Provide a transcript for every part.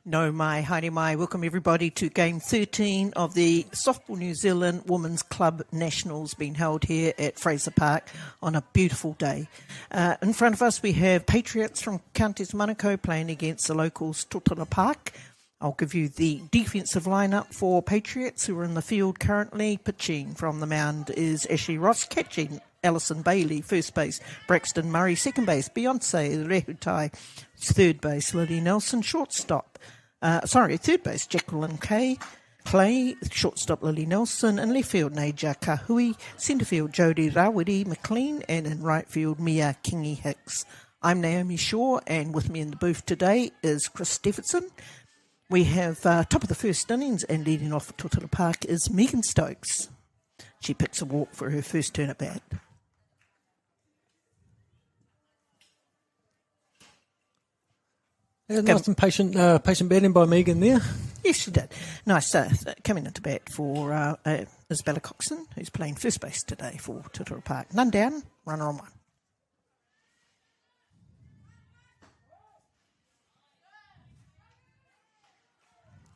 No mai, haere mai. Welcome everybody to Game 13 of the Softball New Zealand Women's Club Nationals being held here at Fraser Park on a beautiful day. In front of us we have Patriots from Counties Manukau playing against the locals Totara Park. I'll give you the defensive lineup for Patriots who are in the field currently. Pitching from the mound is Ashley Ross, catching Alison Bailey, first base, Braxton Murray, second base, Beyonce Rehutai, third base, Lily Nelson, shortstop. Third base, Jacqueline Clay, shortstop Lily Nelson, in left field Naja Kahui, centre field Jodie Rawiri McLean, and in right field Mia Kingy Hicks. I'm Naomi Shaw, and with me in the booth today is Chris Stephenson. We have top of the first innings, and leading off at Totara Park is Megan Stokes. She picks a walk for her first turn at bat. Yeah, nice and patient batting by Megan there. Yes, she did. Nice. Coming into bat for Isabella Coxon, who's playing first base today for Totara Park. None down, runner on one.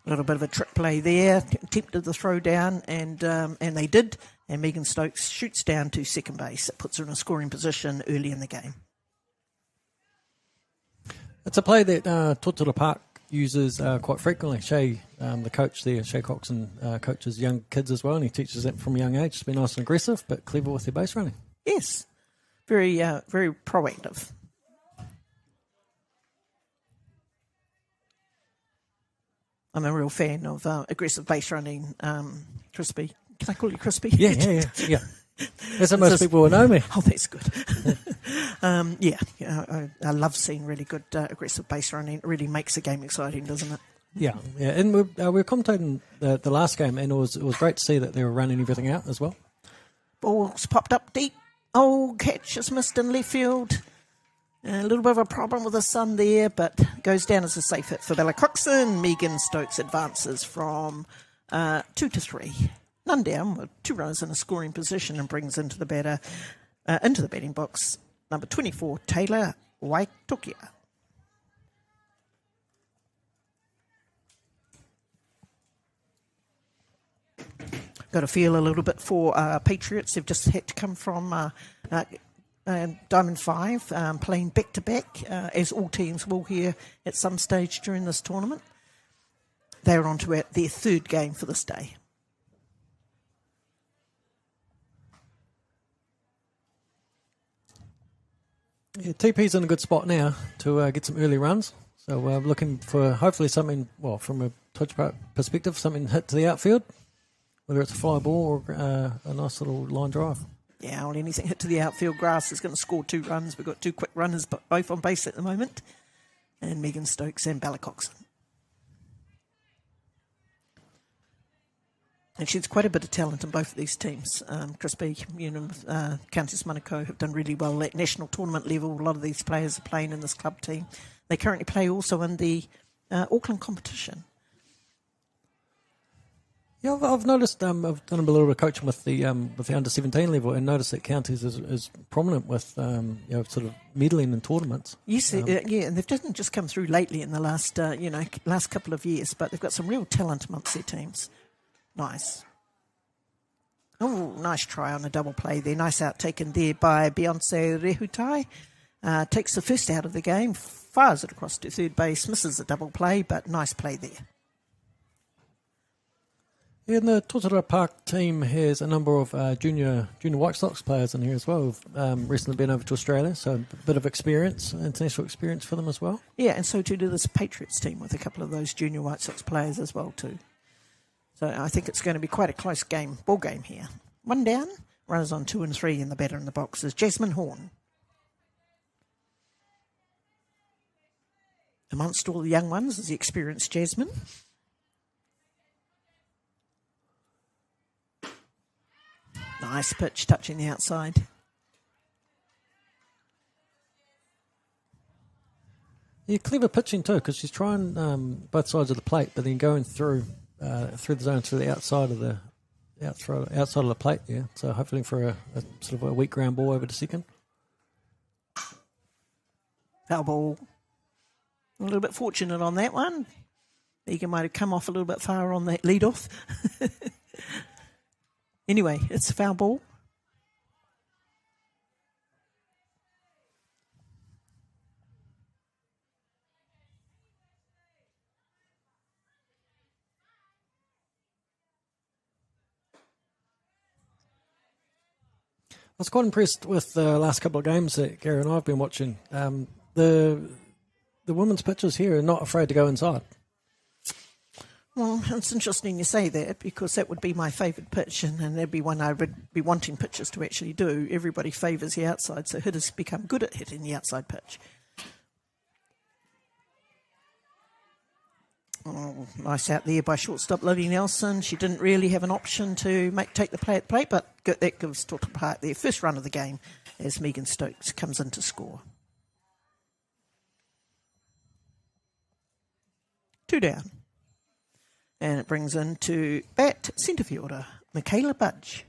A little bit of a trick play there, attempted the throw down, and they did. And Megan Stokes shoots down to second base. It puts her in a scoring position early in the game. It's a play that Totara Park uses quite frequently. Shay, the coach there, Shay Coxon, coaches young kids as well, and he teaches them from a young age to be nice and aggressive, but clever with their base running. Yes, very proactive. I'm a real fan of aggressive base running. Crispy. Can I call you Crispy? Yeah. That's how most people will know me. Oh, that's good. I love seeing really good aggressive base running. It really makes the game exciting, doesn't it? Yeah. And we were commentating the last game, and it was great to see that they were running everything out as well. Ball's popped up deep. Oh, catch is missed in left field. A little bit of a problem with the sun there, but goes down as a safe hit for Bella Coxon. Megan Stokes advances from 2-3. None down with 2 runners in a scoring position and brings into the batting box number 24, Taylor Waitokia. Got a feel a little bit for Patriots. They've just had to come from Diamond 5, playing back-to-back, as all teams will here at some stage during this tournament. They're on to their third game for this day. Yeah, TP's in a good spot now to get some early runs. So we're looking for hopefully something, well, from a touch perspective, something hit to the outfield, whether it's a fly ball or a nice little line drive. Yeah, well, anything hit to the outfield grass is going to score 2 runs. We've got 2 quick runners, but both on base at the moment. And Megan Stokes and Bella Coxon. And she's quite a bit of talent in both of these teams. Crispy, Counties Manukau have done really well at national tournament level. A lot of these players are playing in this club team. They currently play also in the Auckland competition. Yeah, I've noticed. I've done a little bit of coaching with the under-17 level, and noticed that Counties is prominent with sort of meddling in tournaments. Yes, and they've just come through lately in the last couple of years, but they've got some real talent amongst their teams. Nice. Oh, nice try on a double play there. Nice out taken there by Beyonce Rehutai. Takes the first out of the game, fires it across to third base, misses the double play, but nice play there. Yeah, and the Totara Park team has a number of junior White Sox players in here as well, who've recently been over to Australia, so a bit of experience, international experience for them as well. Yeah, and so too do this Patriots team with a couple of those junior White Sox players as well too. So I think it's going to be quite a close ball game here. 1 down, runners on 2 and 3 in the batter in the box is Jasmine Horn. Amongst all the young ones is the experienced Jasmine. Nice pitch, touching the outside. Yeah, clever pitching too, because she's trying both sides of the plate, but then going through the zone to the outside of the plate. Yeah, so hopefully for a sort of a weak ground ball over to second. Foul ball. A little bit fortunate on that one. Egan might have come off a little bit far on that lead off. Anyway, it's a foul ball. I was quite impressed with the last couple of games that Gary and I have been watching. The women's pitchers here are not afraid to go inside. Well, it's interesting you say that because that would be my favourite pitch and that'd be one I would be wanting pitchers to actually do. Everybody favours the outside, so hitters become good at hitting the outside pitch. Oh, nice out there by shortstop Lily Nelson. She didn't really have an option to take the play at the plate, but that gives Totara their first run of the game as Megan Stokes comes in to score. 2 down. And it brings into bat centre fielder Michaela Budge.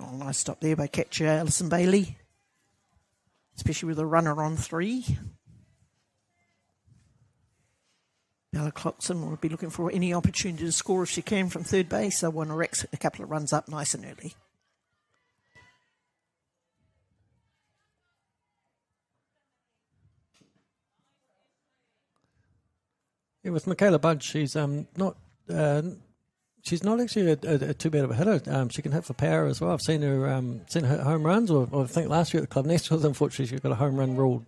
Oh, nice stop there by catcher Alison Bailey, especially with a runner on 3. Bella Clockson will be looking for any opportunity to score if she can from third base. So want to rack a couple of runs up nice and early. Yeah, with Michaela Budge, she's not actually a too bad of a hitter. She can hit for power as well. I've seen her hit home runs, or I think last year at the Club Nationals, unfortunately, she got a home run ruled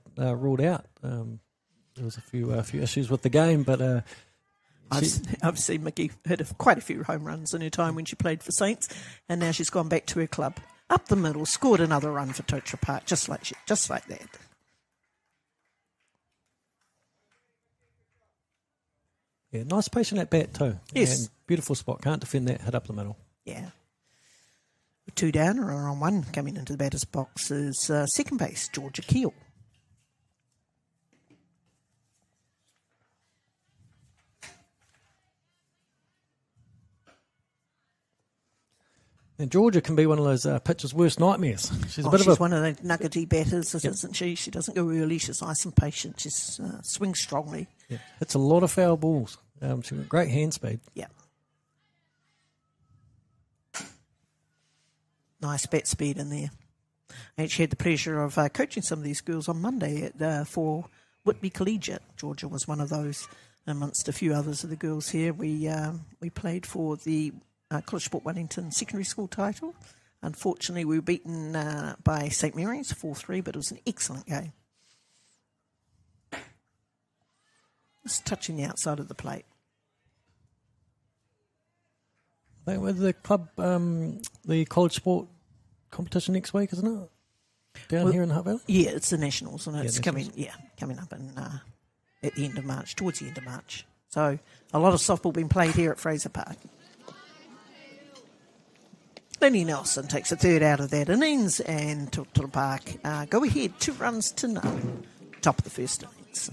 out. There was a few issues with the game, but I've seen Mickey hit quite a few home runs in her time when she played for Saints, and now she's gone back to her club. Up the middle, scored another run for Totara Park, just like that. Yeah, nice patient at bat too. Yes. And beautiful spot. Can't defend that hit up the middle. Yeah. 2 down or on 1 coming into the batter's box is second base, Georgia Keel. And Georgia can be one of those pitchers' worst nightmares. She's one of the nuggety batters, isn't she? She doesn't go early. She's nice and patient. She swings strongly. Yeah. Hits a lot of foul balls. She's got great hand speed. Yeah. Nice bat speed in there. I actually had the pleasure of coaching some of these girls on Monday for Whitby Collegiate. Georgia was one of those, amongst a few others of the girls here. We played for the College Sport Wellington secondary school title. Unfortunately, we were beaten by St Mary's 4-3, but it was an excellent game. Just touching the outside of the plate. They were the club, the college sport competition next week, isn't it? Down here in Hutt Valley? Yeah, it's the Nationals, and it's coming up at the end of March, towards the end of March. So a lot of softball being played here at Fraser Park. Lenny Nelson takes a third out of that innings, and Totara Park go ahead 2-0. Top of the first innings.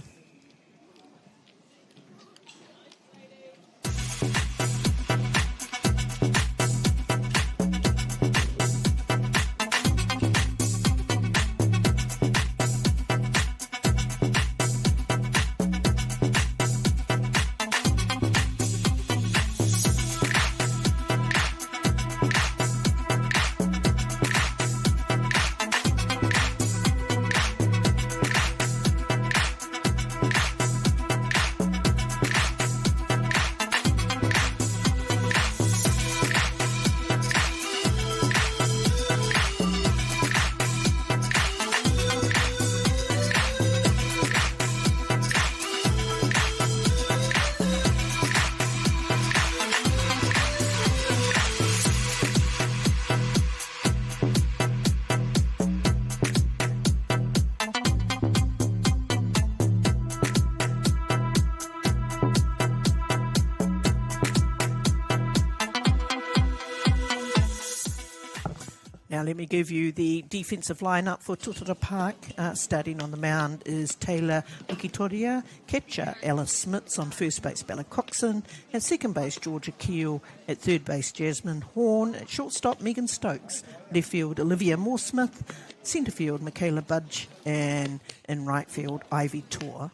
Now let me give you the defensive lineup for Totara Park. Starting on the mound is Taylor Ukitoria, catcher Alice Smits, on first base Bella Coxon, at second base Georgia Keel, at third base Jasmine Horn, at shortstop Megan Stokes, left field Olivia Moore-Smith, centre field Michaela Budge, and in right field Ivy Tor.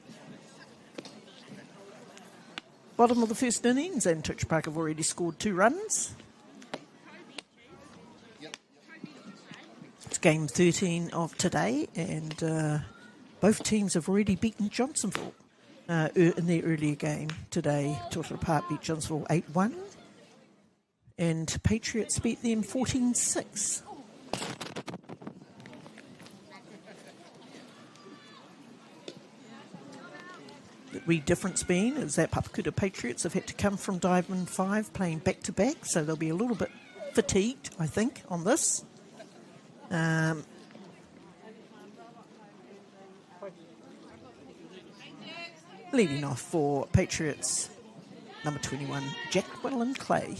Bottom of the first innings, and Totara Park have already scored 2 runs. It's game 13 of today, and both teams have already beaten Johnsonville in their earlier game today. Totara Park beat Johnsonville 8-1, and Patriots beat them 14-6. The wee difference being is that Papakura Patriots have had to come from Diamond 5 playing back-to-back, so they'll be a little bit fatigued, I think, on this. Leading off for Patriots, number 21, Jacqueline Clay.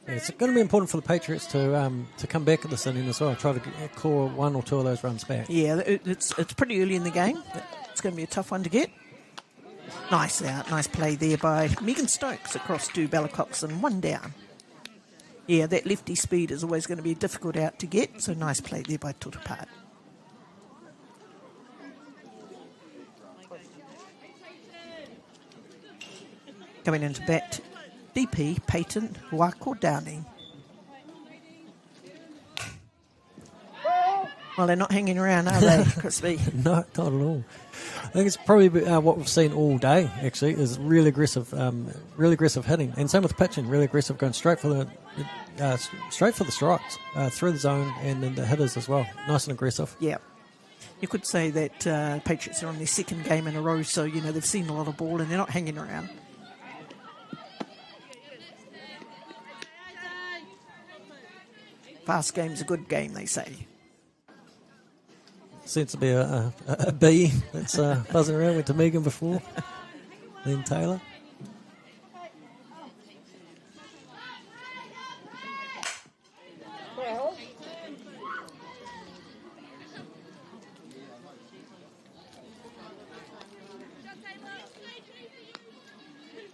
Yeah, it's going to be important for the Patriots to come back at this inning as well. Try to claw 1 or 2 of those runs back. Yeah, it's pretty early in the game. It's going to be a tough one to get. Nice out, nice play there by Megan Stokes across to Bella Coxon, 1 down. Yeah, that lefty speed is always going to be a difficult out to get, so nice play there by Totara Park. Coming into bat, DP Peyton Huako Downing. Well, they're not hanging around, are they, Crispy? No, not at all. I think it's probably what we've seen all day. Actually, is really aggressive hitting, and same with pitching. Really aggressive, going straight for the strikes through the zone, and then the hitters as well. Nice and aggressive. Yeah, you could say that Patriots are on their second game in a row, so they've seen a lot of ball and they're not hanging around. Fast game's a good game, they say. Seems to be a bee that's buzzing around. Went to Megan before, then Taylor.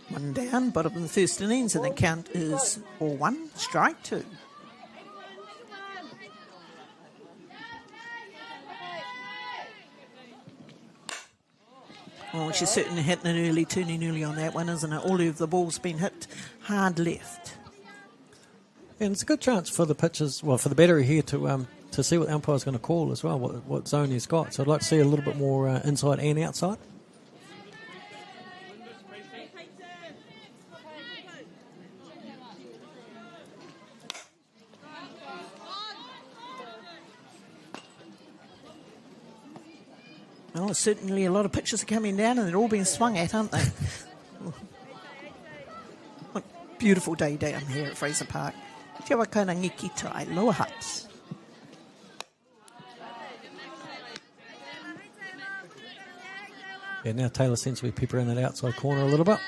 One down, bottom of the first innings, and the count is 4-1, strike 2. Oh, she's certainly hitting it early, turning early on that one, isn't it? All of the ball's been hit hard left. And it's a good chance for the pitchers, well, for the battery here to see what the umpire's going to call as well, what zone he's got. So I'd like to see a little bit more inside and outside. Well, certainly a lot of pitches are coming down and they're all being swung at, aren't they? What a beautiful day down here at Fraser Park. Atiawa kana ngikitai, lower Hutt. Yeah, now Taylor seems to be peppering that outside corner a little bit.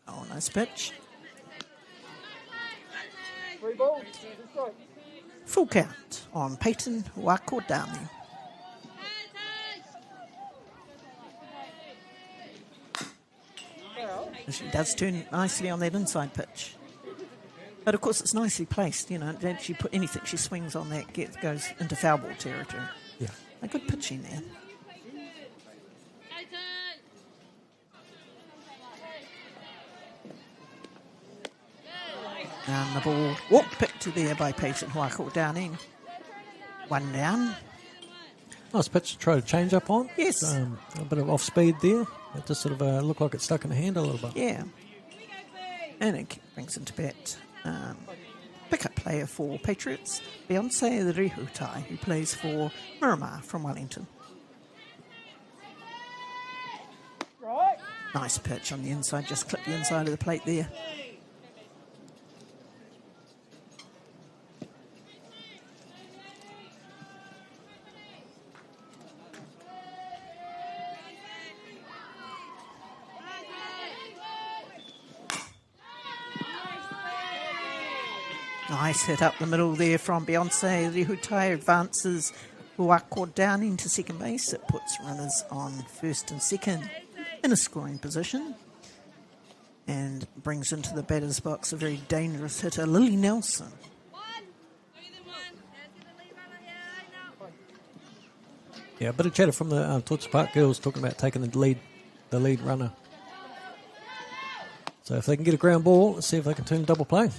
Oh, nice pitch. Full count on Peyton Wakordani. She does turn nicely on that inside pitch. But of course it's nicely placed, don't she put anything she swings on that goes into foul ball territory. Yeah. A good pitching there. And the ball picked there by Peyton Huako down in. 1 down. Nice pitch to try to change up on. Yes. A bit of off speed there. It just sort of looked like it stuck in the hand a little bit. Yeah. And it brings into bat pickup player for Patriots, Beyonce Rihutai, who plays for Miramar from Wellington. Nice pitch on the inside, just clip the inside of the plate there. Nice hit up the middle there from Beyonce. Rihutai advances Huako down into second base. It puts runners on first and second in a scoring position. And brings into the batter's box a very dangerous hitter, Lily Nelson. Yeah, a bit of chatter from the Torch Park girls talking about taking the lead runner. So if they can get a ground ball, let's see if they can turn double play.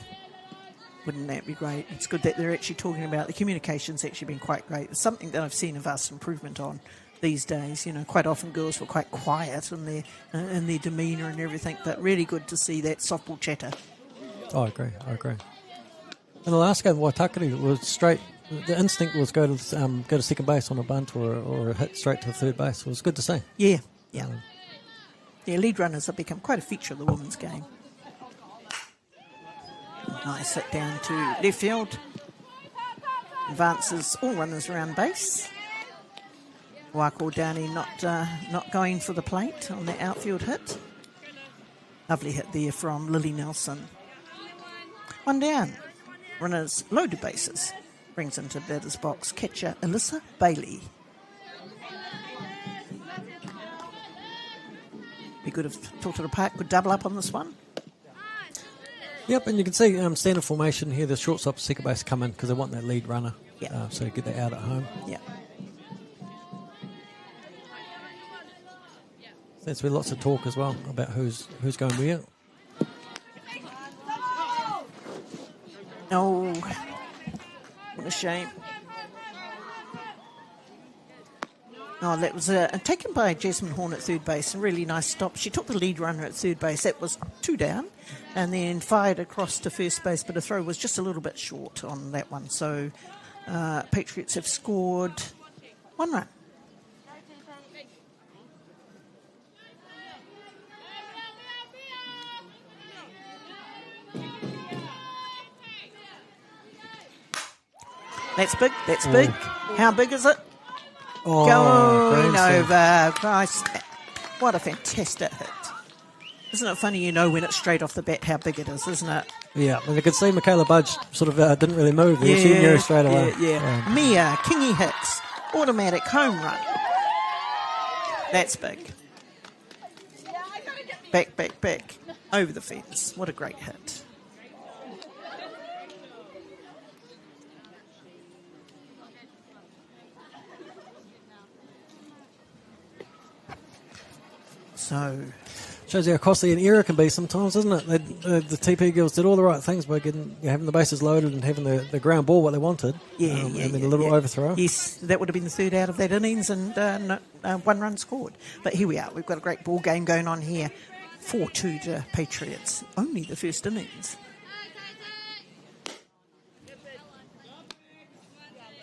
Wouldn't that be great? It's good that they're actually talking about the communication's actually been quite great. It's something that I've seen a vast improvement on these days. You know, quite often girls were quite quiet in their demeanour and everything, but really good to see that softball chatter. Oh, I agree. In the last game, Waitakere was straight. The instinct was go to second base on a bunt or a hit straight to third base. It was good to see. Yeah. Lead runners have become quite a feature of the women's game. Nice hit down to left field. Advances all runners around base. Wako Downey not going for the plate on the outfield hit. Lovely hit there from Lily Nelson. One down. Runners loaded bases. Brings into batter's box catcher Alyssa Bailey. Be good if Totara Park could double up on this one. Yep, and you can see standard formation here. The shortstop and second base come in because they want that lead runner. Yeah. So you get that out at home. Yeah. There's been lots of talk as well about who's going where. Oh, what a shame. Oh, that was taken by Jasmine Horn at third base. A really nice stop. She took the lead runner at third base. That was 2 down. And then fired across to first base, but the throw was just a little bit short on that one. So Patriots have scored 1 run. That's big. That's big. How big is it? Oh, going over. Christ. What a fantastic hit. Isn't it funny, you know, when it's straight off the bat how big it is, isn't it? Yeah, and you could see Michaela Budge sort of didn't really move there. She knew straight away. Yeah. Mia Kingy Hicks, automatic home run. That's big. Back. Over the fence. What a great hit. So, shows you how costly an error can be sometimes, isn't it? The TP girls did all the right things by having the bases loaded and having the ground ball what they wanted. And then a little overthrow. Yes, that would have been the third out of that innings and 1 run scored. But here we are. We've got a great ball game going on here. 4-2 to Patriots. Only the first innings.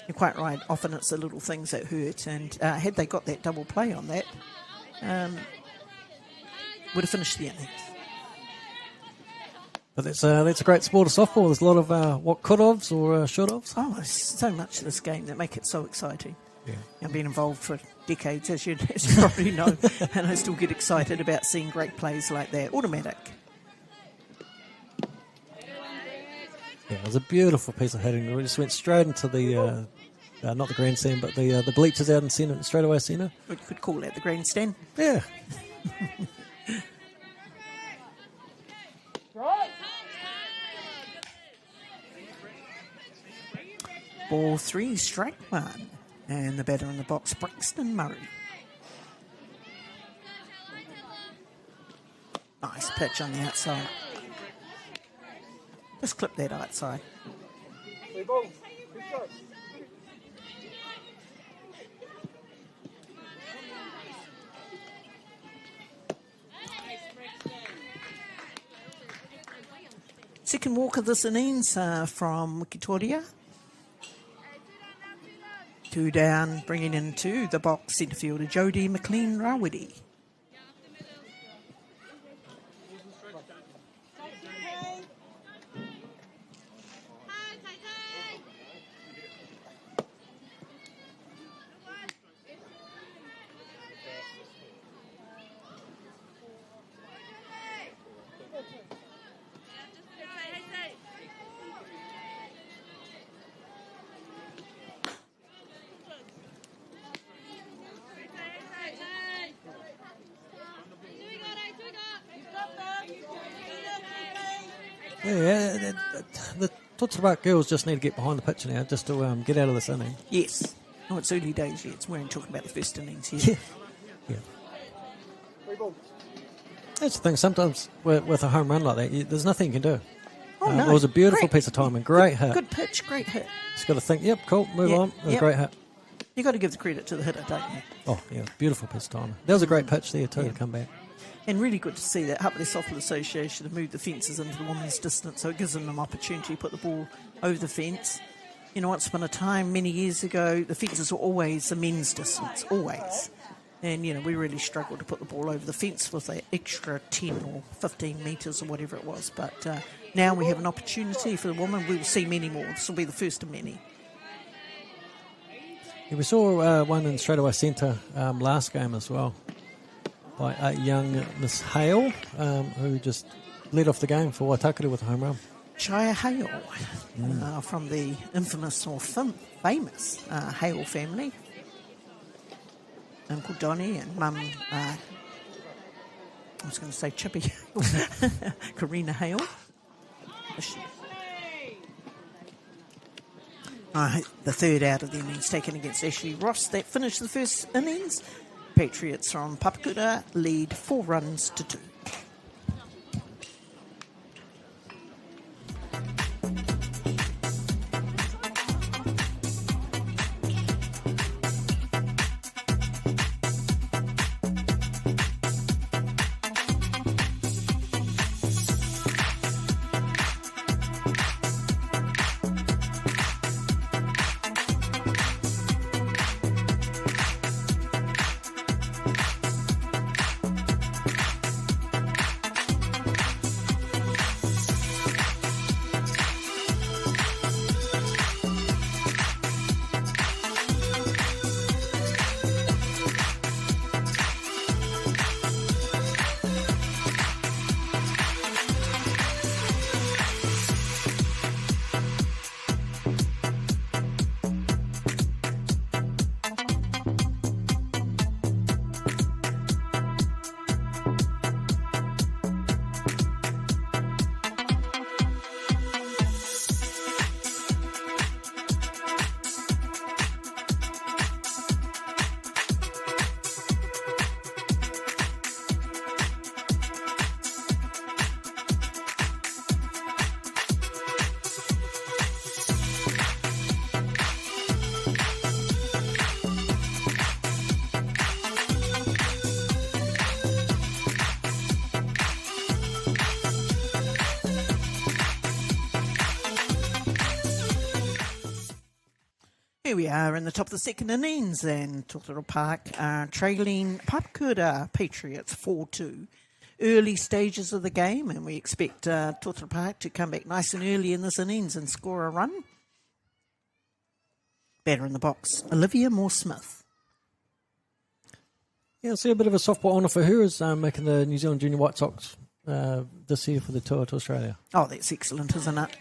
You're quite right. Often it's the little things that hurt. And had they got that double play on that, would have finished the innings. But that's a great sport of softball. There's a lot of what could-haves or should-haves. Oh, there's so much of this game that make it so exciting. Yeah. I've been involved for decades, as you probably know, and I still get excited about seeing great plays like that. Automatic. Yeah, it was a beautiful piece of hitting. We just went straight into the, not the grandstand, but the bleachers out in centre, straight away centre. We could call that the grandstand. Yeah. Ball 3, strike 1. And the batter in the box, Braxton Murray. Nice pitch on the outside. Just clip that outside. Second walk of this innings from Wikitoria. 2 down, bringing into the box centre fielder Jodie McLean-Rawidi. Yeah, the Totara girls just need to get behind the pitch now just to get out of this inning. Yes. Oh, it's early days yet. We're only talking about the first innings here. Yeah. That's the thing. Sometimes with a home run like that, there's nothing you can do. Oh, no. It was a beautiful piece of timing. Great hit. Good pitch, great hit. Just got to think, yep, cool, move on. It was a great hit. You've got to give the credit to the hitter, don't you? Oh, yeah, beautiful piece of timing. That was a great pitch there, too, to come back. And really good to see that Hutt Softball Association have moved the fences into the women's distance, so it gives them an opportunity to put the ball over the fence. You know, once upon a time, many years ago, the fences were always the men's distance, always. And, you know, we really struggled to put the ball over the fence with that extra 10 or 15 metres or whatever it was. But now we have an opportunity for the women. We will see many more. This will be the first of many. Yeah, we saw one in straightaway centre last game as well by a young Miss Hale, who just led off the game for Waitakere with a home run. Chaya Hale, from the infamous or famous Hale family. Uncle Donnie and Mum, I was going to say Chippy Hale, Karina Hale. The third out of the innings taken against Ashley Ross. That finished the first innings. Patriots from Papakura lead 4 runs to 2. Here we are in the top of the second innings, and Totara Park are trailing Papakura Patriots 4-2. Early stages of the game, and we expect Totara Park to come back nice and early in this innings and score a run. Batter in the box, Olivia Moore-Smith. Yeah, I see a bit of a softball honour for her as making the New Zealand Junior White Sox this year for the tour to Australia. Oh, that's excellent, isn't it?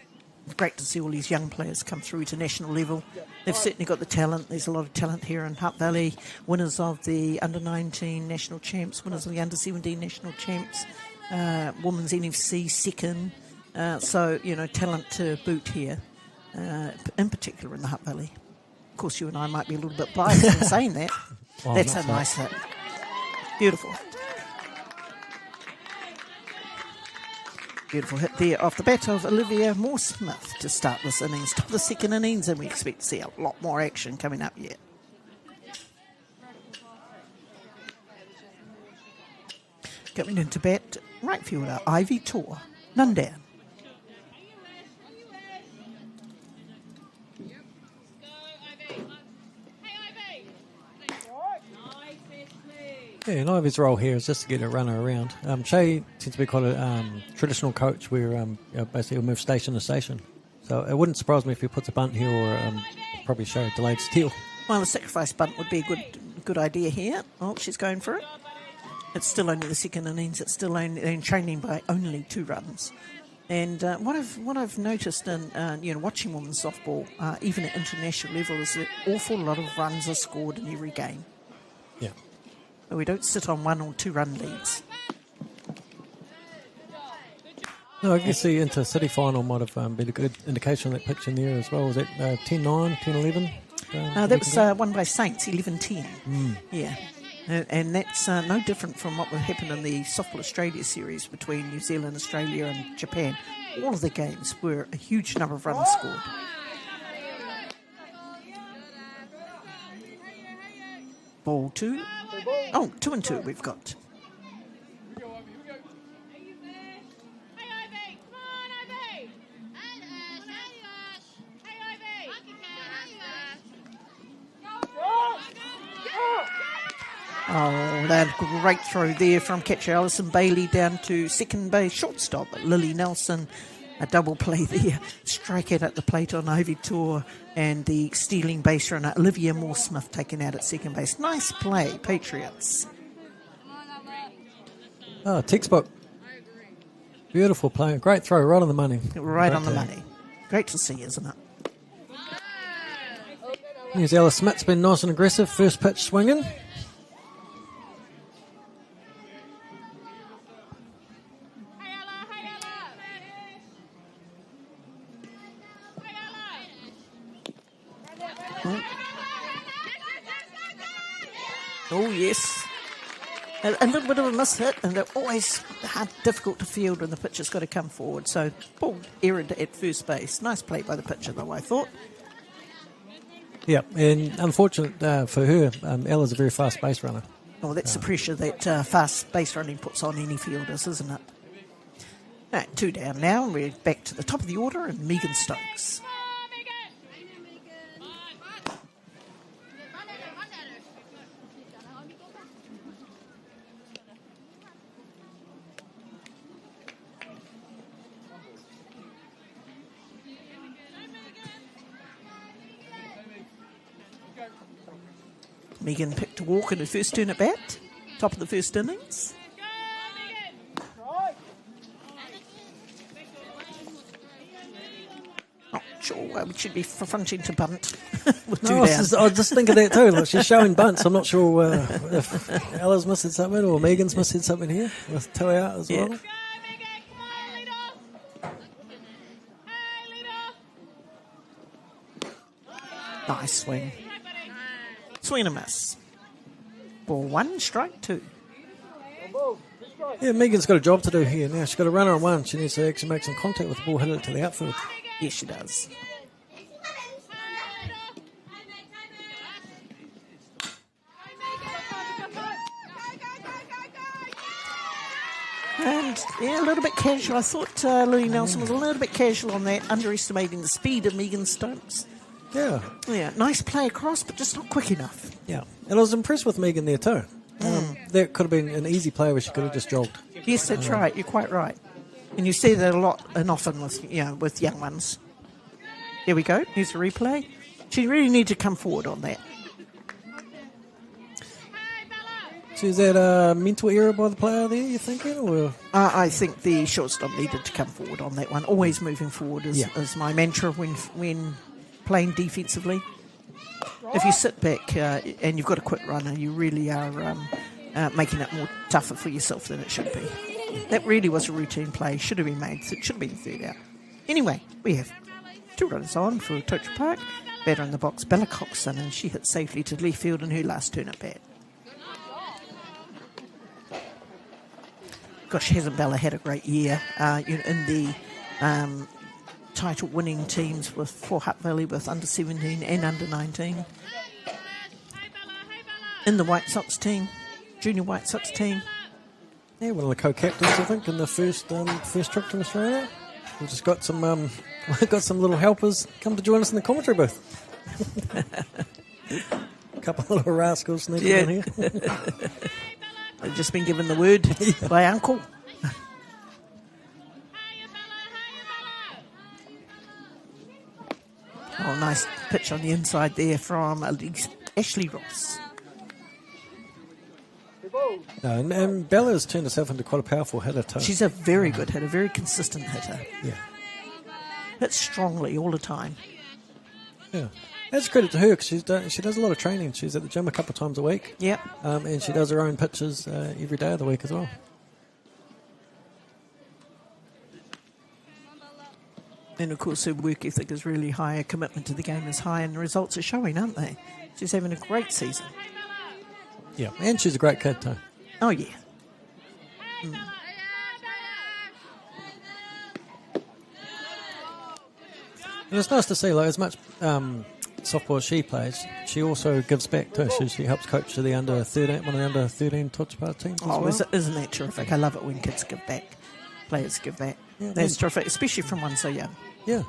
Great to see all these young players come through to national level. They've certainly got the talent. There's a lot of talent here in Hutt Valley. Winners of the under-19 national champs, winners of the under-17 national champs, women's NFC second. So, you know, talent to boot here, in particular in the Hutt Valley. Of course, you and I might be a little bit biased in saying that. Well, that's a nice hit. Beautiful. Beautiful hit there off the bat of Olivia Moore-Smith to start this innings, top of the second innings, and we expect to see a lot more action coming up yet. Coming into bat, right fielder Ivy Tor, none down. Yeah, and Ivy's role here is just to get a runner around. Shay tends to be quite a traditional coach where basically he'll move station to station. So it wouldn't surprise me if he puts a bunt here or probably show a delayed steal. Well, a sacrifice bunt would be a good idea here. Oh, she's going for it. It's still only the second innings. It's still only training by only 2 runs. And what I've noticed in watching women's softball, even at international level, is that an awful lot of runs are scored in every game. Yeah. We don't sit on 1 or 2 run leads. No, I guess the intercity final might have been a good indication of that pitch in there as well. Was that 10-9, 10-11? That was won by Saints, 11-10. Yeah. And that's no different from what would happen in the Softball Australia series between New Zealand, Australia and Japan. All of the games were a huge number of runs scored. Ball 2. Oh, 2-2 we've got. Oh, that great throw there from catcher Alison Bailey down to second base shortstop Lily Nelson. A double play there. Strike out at the plate on Ivy Tour and the stealing base runner Olivia Moore-Smith taken out at second base. Nice play, Patriots. Oh, textbook. Beautiful play. Great throw, right on the money. Right on the money. Great to see, isn't it? Here's Ella Smith's been nice and aggressive. First pitch swinging. Oh, yes. A little bit of a miss hit, and they're always difficult to field when the pitcher's got to come forward. So, ball erred at first base. Nice play by the pitcher, though, I thought. Yeah, and unfortunate for her, Ella's a very fast base runner. Oh, that's the pressure that fast base running puts on any fielders, isn't it? All right, 2 down now, and we're back to the top of the order, and Megan Stokes. Megan picked a walk in her first turn at bat, top of the first innings. Not sure we should be fronting to bunt with 2 down. I was just thinking that too. Like, she's showing bunts. I'm not sure if Ella's missing something or Megan's missing something here with 2 out as well. Nice swing. Swing and a miss. Ball 1, strike 2. Yeah, Megan's got a job to do here now. She's got a runner on 1. She needs to actually make some contact with the ball, hit it to the outfield. Yes, she does. And yeah, a little bit casual. I thought Lily Nelson was a little bit casual on that, underestimating the speed of Megan Stokes. Yeah. Yeah, nice play across, but just not quick enough. Yeah. And I was impressed with Megan there too. That could have been an easy play where she could have just jogged. Yes, that's right. You're quite right. And you see that a lot and often with young ones. There we go. Here's a replay. She really needed to come forward on that. So is that a mental error by the player there, you thinking? Or? I think the shortstop needed to come forward on that one. Always moving forward is my mantra when playing defensively. If you sit back and you've got a quick runner, you really are making it more tougher for yourself than it should be. That really was a routine play. Should have been made. It should have been 3rd out. Anyway, we have 2 runners on for Totara Park. Batter in the box, Bella Coxon, and she hit safely to left field in her last turn at bat. Gosh, hasn't Bella had a great year in the title-winning teams for Hutt Valley with under 17 and under 19. In the White Sox team, junior White Sox team. Yeah, one of the co-captains, I think, in the first trip to Australia. We've just got some little helpers come to join us in the commentary booth. A couple of little rascals sneaking in here. They've just been given the word by Uncle. Oh, nice pitch on the inside there from Ashley Ross. And Bella's turned herself into quite a powerful hitter too. She's a very good hitter, very consistent hitter. Yeah. Hits strongly all the time. Yeah. That's credit to her because she does a lot of training. She's at the gym a couple of times a week. Yep. And she does her own pitches every day of the week as well. And of course her work ethic is really high, her commitment to the game is high, and the results are showing, aren't they? She's having a great season. Yeah, and she's a great kid too. Oh, yeah. And it's nice to see, like, as much softball as she plays, she also gives back too. She helps coach the under 13, one of the under 13 Totara teams as well. Isn't that terrific? I love it when kids give back, players give back. Yeah, That's terrific, especially from one so young. Yeah.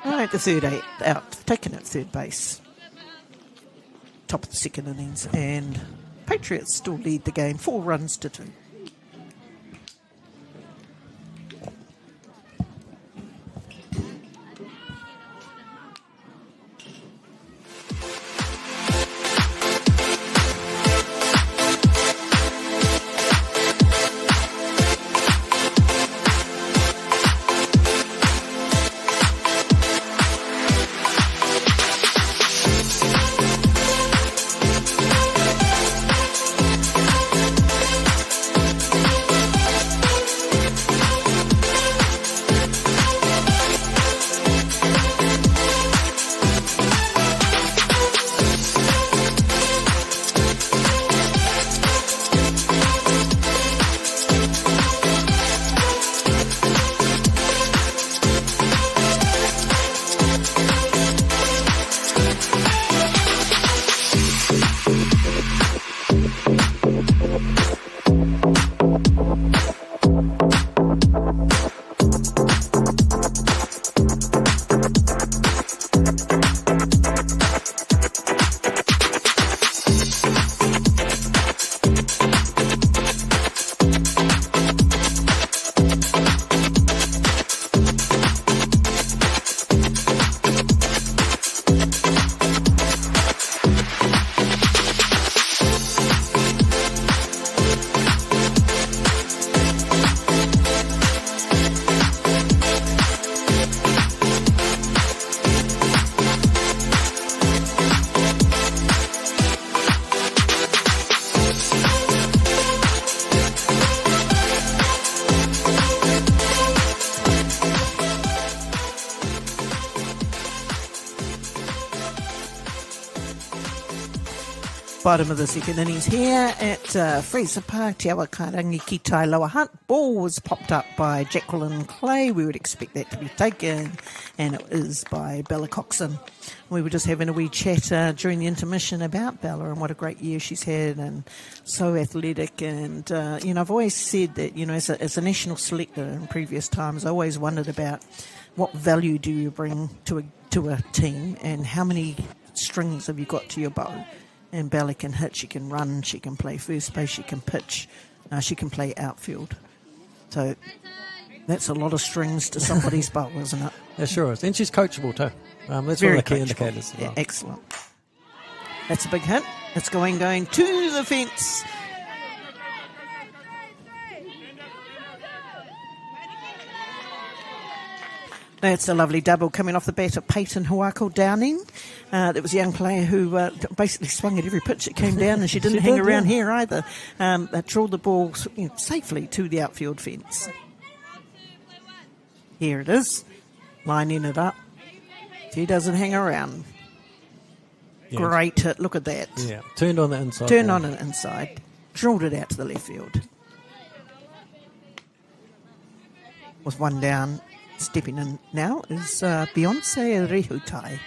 All right, the third eight out, taken at third base. Top of the second innings, and Patriots still lead the game 4 runs to 2. Bottom of the second innings here at Fraser Park, Atiawa Karangi ki tai lower Hutt. Ball was popped up by Jacqueline Clay. We would expect that to be taken, and it is by Bella Coxon. We were just having a wee chat during the intermission about Bella and what a great year she's had, and so athletic. And I've always said that as a national selector in previous times, I always wondered about what value do you bring to a team, and how many strings have you got to your bow. And Bella can hit, she can run, she can play first base, she can pitch, she can play outfield. So that's a lot of strings to somebody's bow, isn't it? Yeah, sure is. And she's coachable too. That's Very one of the key coachable. indicators as well. Yeah, excellent. That's a big hit. It's going to the fence. That's a lovely double coming off the bat of Peyton Huako Downing. There was a young player who basically swung at every pitch that came down, and she didn't hang around here either. Drilled the ball safely to the outfield fence. Here it is, lining it up. She doesn't hang around. Yeah. Great hit, look at that. Yeah, turned on the inside. Turned on the inside, drilled it out to the left field. With one down. Stepping in now is Beyonce Rehutai.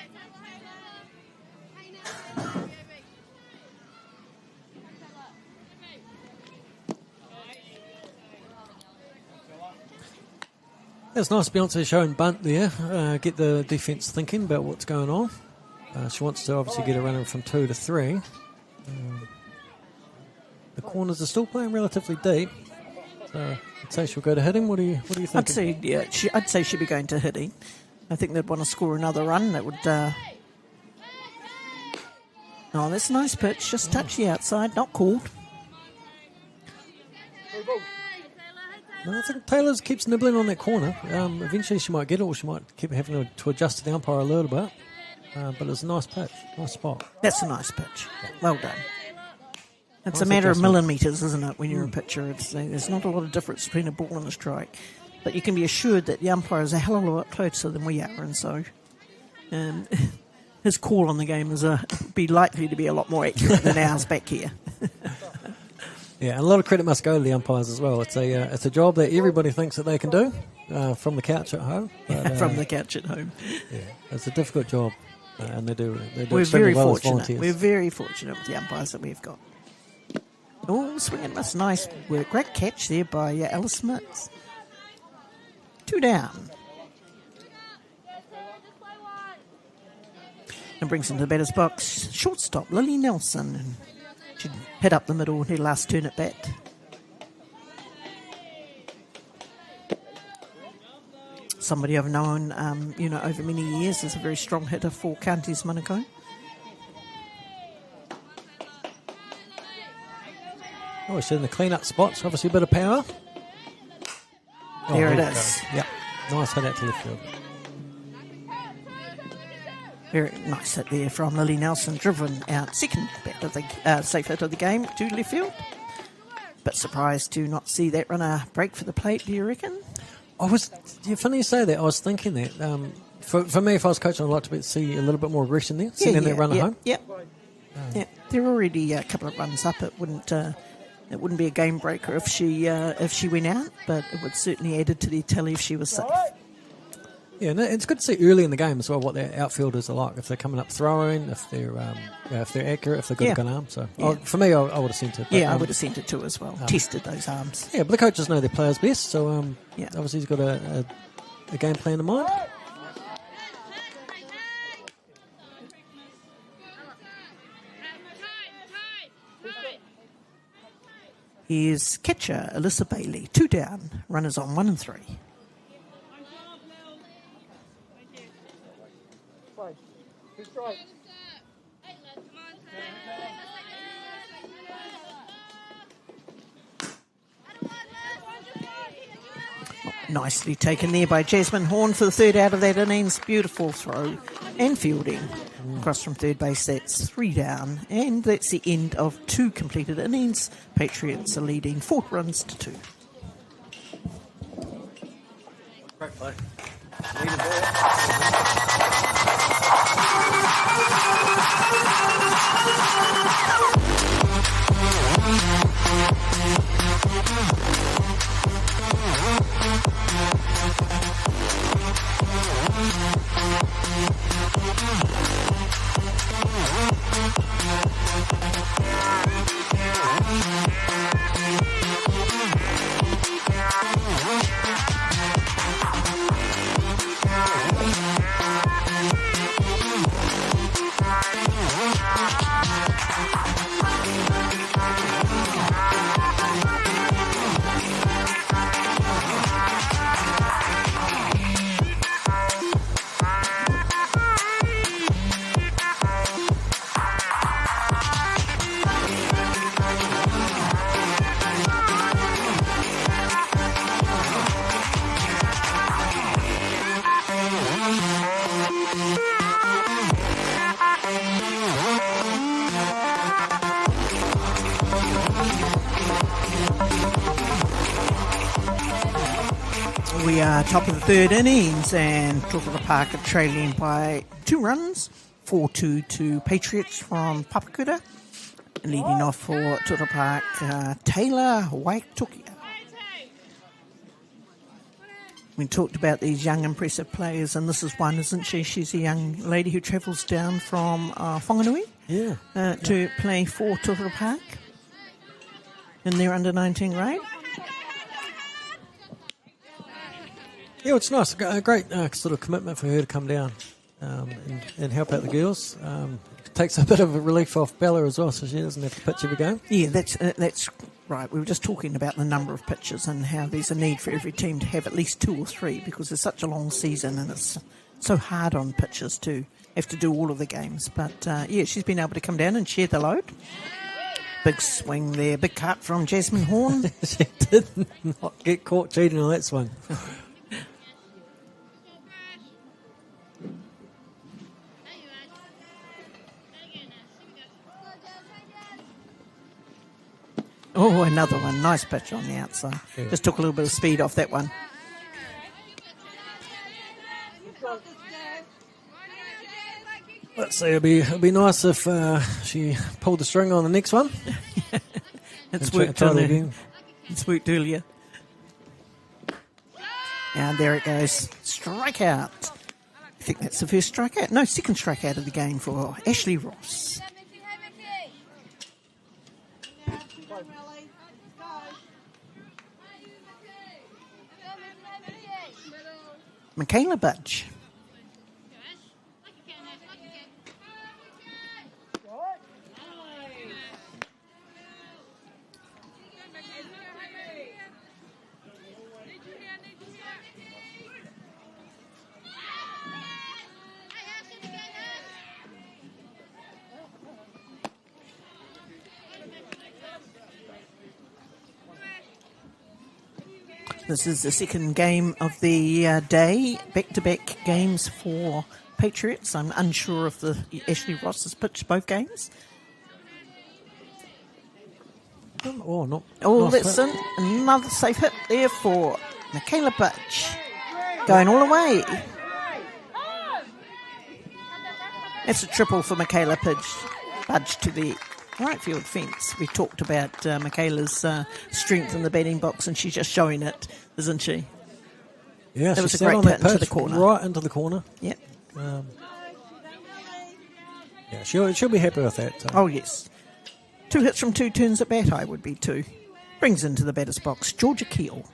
It's nice Beyonce showing bunt there. Get the defence thinking about what's going on. She wants to obviously get a runner from 2 to 3. The corners are still playing relatively deep. So I'd say she'll go to hitting. What do you think? I'd say she'd be going to hitting. I think they'd want to score another run. That would. Oh, that's a nice pitch. Just touch the outside, not called. No, I think Taylor keeps nibbling on that corner. Eventually she might get it, or she might keep having to adjust to the umpire a little bit. But it's a nice pitch, nice spot. That's a nice pitch. Well done. It's a matter of millimetres, isn't it, when you're a pitcher? There's not a lot of difference between a ball and a strike. But you can be assured that the umpire is a hell of a lot closer than we are, and so his call on the game is be likely to be a lot more accurate than ours back here. Yeah, and a lot of credit must go to the umpires as well. It's a job that everybody thinks that they can do from the couch at home. But, from the couch at home. Yeah, it's a difficult job, and they do We're extremely very well as fortunate. volunteers. We're very fortunate with the umpires that we've got. Oh, swinging, that's nice work. Great catch there by Alice Smith. 2 down. And brings into the batter's box shortstop Lily Nelson. And she'd head up the middle in her last turn at bat. Somebody I've known, over many years is a very strong hitter for Counties Manukau. Oh, she's in the clean-up spots. Obviously a bit of power. There it is. Yep. Nice hit out to left field. Very nice hit there from Lily Nelson, driven out second bat of the safe hit of the game to left field. Bit surprised to not see that runner break for the plate, do you reckon? Funny you say that. I was thinking that. For me, if I was coaching, I'd like to see a little bit more aggression there, sending that runner home. Yeah. They're already a couple of runs up. It wouldn't be a game breaker if she went out, but it would certainly add it to the tally if she was safe. Yeah, and it's good to see early in the game as well what their outfielders are like. If they're coming up throwing, if they're accurate, if they've got a good arm. So for me, I would have sent it. But, I would have sent it too as well. Tested those arms. Yeah, but the coaches know their players best. So obviously he's got a game plan in mind. Here's catcher Alyssa Bailey. 2 down. Runners on 1 and 3. Nicely taken there by Jasmine Horn for the third out of that innings. Beautiful throw and fielding. Across from third base, that's 3 down. And that's the end of 2 completed innings. Patriots are leading 4 runs to 2. Great play. We are top of the third innings, and Totara are trailing by 2 runs, 4-2 to Patriots from Papakura. Leading off for Totara Taylor Waitukia. We talked about these young, impressive players, and this is one, isn't she? She's a young lady who travels down from Whanganui to play for Totara Park in their under-19 grade. Yeah, it's nice. A great sort of commitment for her to come down and help out the girls. Takes a bit of a relief off Bella as well, so she doesn't have to pitch every game. Yeah, that's right. We were just talking about the number of pitches and how there's a need for every team to have at least 2 or 3 because it's such a long season and it's so hard on pitchers to have to do all of the games. But, she's been able to come down and share the load. Big swing there, big cut from Jasmine Horn. She did not get caught cheating on that swing. Oh, another one. Nice pitch on the outside. Yeah. Just took a little bit of speed off that one. Let's see, it'll be nice if she pulled the string on the next one. It's worked again. It's worked earlier. And there it goes. Strikeout. I think that's the first strikeout. No, second strikeout of the game for Ashley Ross. Michaela Budge. This is the second game of the day, back-to-back games for Patriots. I'm unsure if the Ashley Ross has pitched both games. Not. Oh, listen, another safe hit there for Michaela Budge. Going all the way. That's a triple for Michaela Budge to the right field fence. We talked about Michaela's strength in the batting box, and she's just showing it, isn't she? Yeah, that was a great hit into the corner. Right into the corner. Yep. Yeah, she'll be happy with that. Oh, yes. 2 hits from 2 turns at bat, I would be too. Brings into the batter's box Georgia Keel.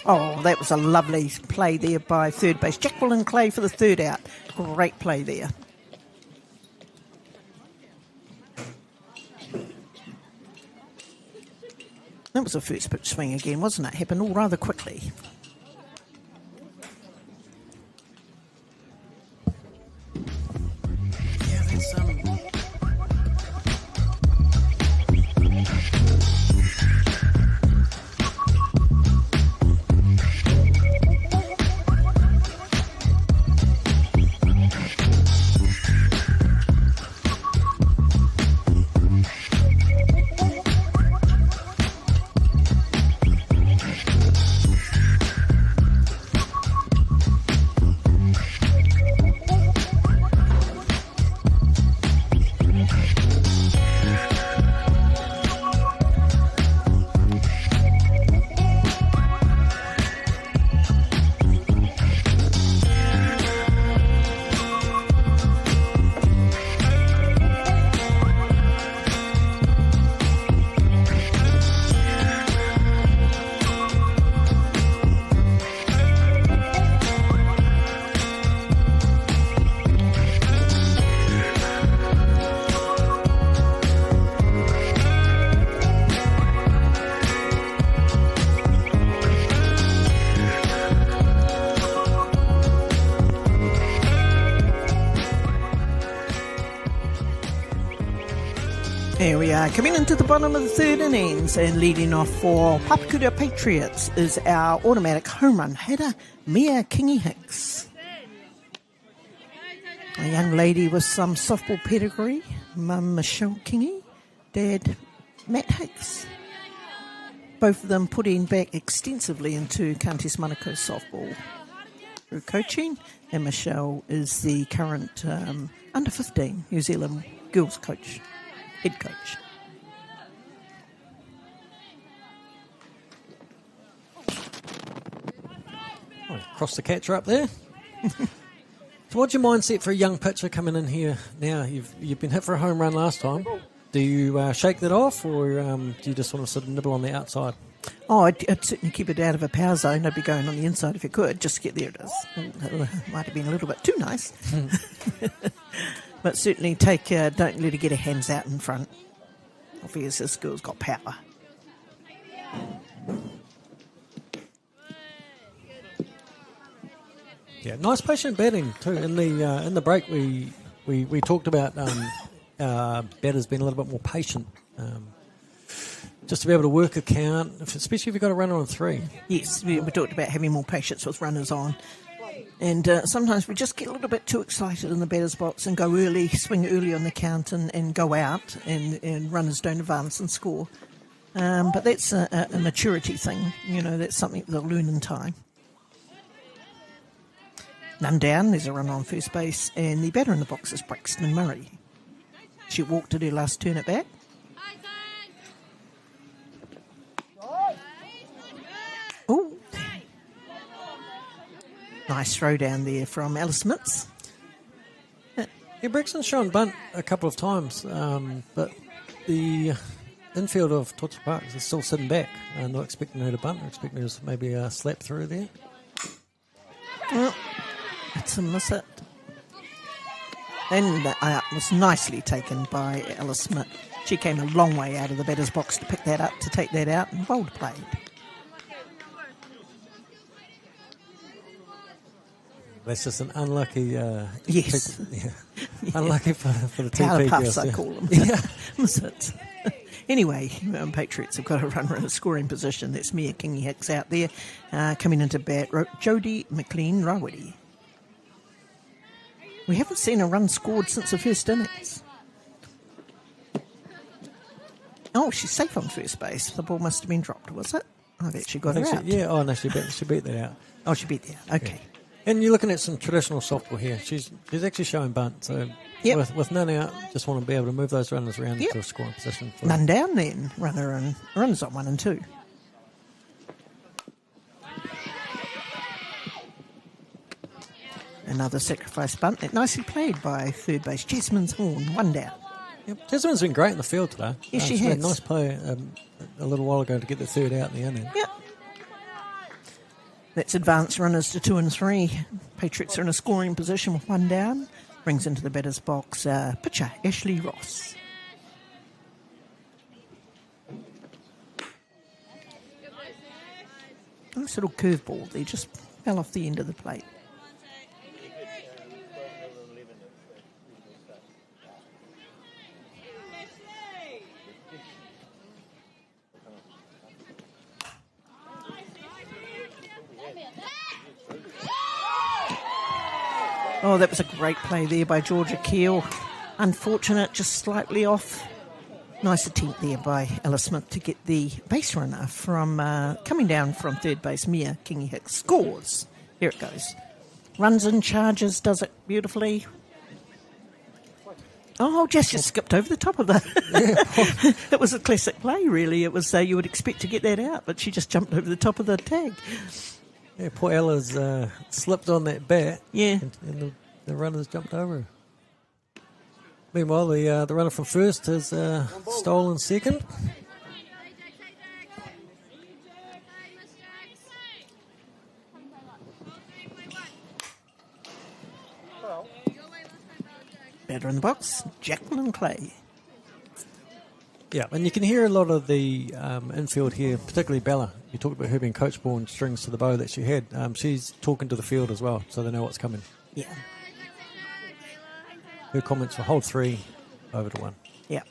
Oh, that was a lovely play there by third base. Jacqueline Clay for the third out. Great play there. That was a first pitch swing again, wasn't it? Happened all rather quickly. Here we are, coming into the bottom of the third innings, and leading off for Papakura Patriots is our automatic home run hitter, Mia Kingy-Hicks. A young lady with some softball pedigree, Mum Michelle Kingy, Dad Matt Hicks. Both of them putting back extensively into Counties Manukau softball through coaching, and Michelle is the current under 15 New Zealand girls coach. Head coach. Oh, cross the catcher up there. So what's your mindset for a young pitcher coming in here now? You've been hit for a home run last time. Do you shake that off, or do you just want to sort of nibble on the outside? Oh, I'd certainly keep it out of a power zone. I'd be going on the inside if you could. Just get there. It is. That might have been a little bit too nice. But certainly don't let her get her hands out in front. Obviously, this girl's got power. Yeah, nice patient batting too. In the break, we talked about batters being a little bit more patient, just to be able to work a count, especially if you've got a runner on 3. Yes, we talked about having more patience with runners on. And sometimes we just get a little bit too excited in the batter's box and go early, swing early on the count and go out, and runners don't advance and score. But that's a maturity thing. That's something they'll learn in time. None down, there's a runner on first base, and the batter in the box is Braxton Murray. She walked at her last turn at bat. Oh, nice throw down there from Alice Smith. Yeah, Braxton's shown bunt a couple of times, but the infield of Totara is still sitting back. Not expecting her to bunt, expecting her to maybe slap through there. Well, it's a miss it. And that was nicely taken by Alice Smith. She came a long way out of the batter's box to pick that up, to take that out, and well played. That's just an unlucky... yes. Unlucky for the Power TP puffs, girls. I call them. Yeah. Miss it. Anyway, Patriots have got a runner in a scoring position. That's Mia Kingy Hicks out there. Coming into bat, Jodie McLean-Rawadi. We haven't seen a run scored since the first innings. Oh, she's safe on first base. The ball must have been dropped, was it? I've actually got her out. No, she beat that out. Oh, she beat that. Okay. Yeah. And you're looking at some traditional softball here. She's actually showing bunt, so with none out, just want to be able to move those runners around into a scoring position. None down then. Runners on 1 and 2. Another sacrifice bunt. Nicely played by third base Jessamine Horn. 1 down. Yep. Jessamine been great in the field today. Yes, she made has. a nice play a little while ago to get the third out in the inning. Yep. Let's advance runners to 2 and 3. Patriots are in a scoring position with 1 down. Brings into the batter's box pitcher Ashley Ross. Nice little curveball. They just fell off the end of the plate. Oh, that was a great play there by Georgia Keel. Unfortunate, just slightly off. Nice attempt there by Ella Smith to get the base runner from coming down from third base. Mia Kingy Hicks scores. Here it goes. Runs and charges, does it beautifully. Oh, just skipped over the top of that. Yeah. It was a classic play, really. It was you would expect to get that out, but she just jumped over the top of the tag. Yeah, poor Ella's slipped on that bat. Yeah. And the runner's jumped over her. Meanwhile, the runner from first has stolen second. Batter in the box, Jacqueline Clay. Yeah, and you can hear a lot of the infield here, particularly Bella. You talked about her being coachable and strings to the bow that she had. She's talking to the field as well, so they know what's coming. Yeah. Her comments were hold 3, over to 1. Yeah.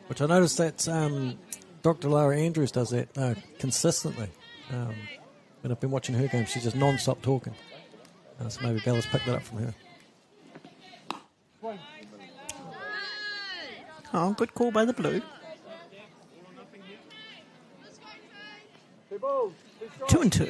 Which I noticed that Dr. Lara Andrews does that consistently. When I've been watching her game, she's just non-stop talking. So maybe Bella's picked that up from her. Oh, good call by the blue. 2 and 2.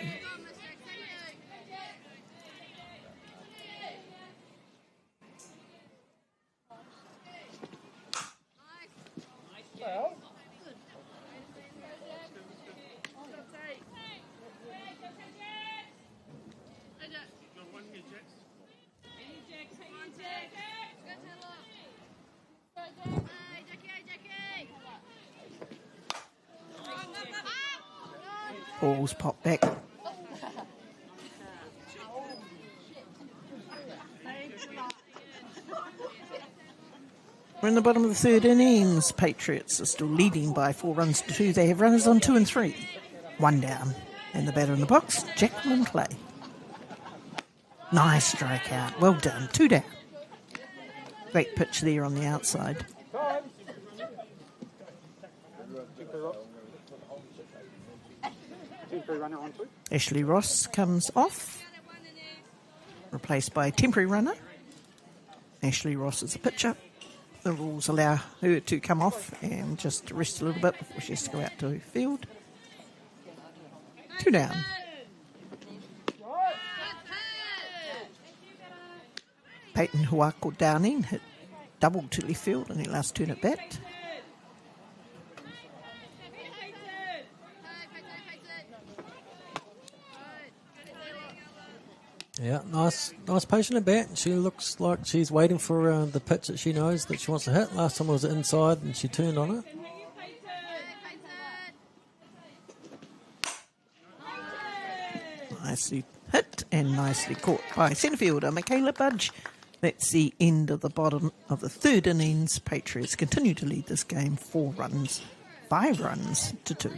Balls pop back. We're in the bottom of the third innings. Patriots are still leading by 4 runs to 2. They have runners on 2 and 3. 1 down. And the batter in the box, Jacqueline Clay. Nice strikeout. Well done. 2 down. Great pitch there on the outside. Ashley Ross comes off, replaced by a temporary runner. Ashley Ross is a pitcher. The rules allow her to come off and just rest a little bit before she has to go out to field. 2 down. Peyton Huako Downing hit double to left field on her last turn at bat. Yeah, nice patient at bat. She looks like she's waiting for the pitch that she knows that she wants to hit. Last time it was inside and she turned on it. Nicely hit and nicely caught by centre fielder Michaela Budge. That's the end of the bottom of the third innings. Patriots continue to lead this game 5 runs to 2.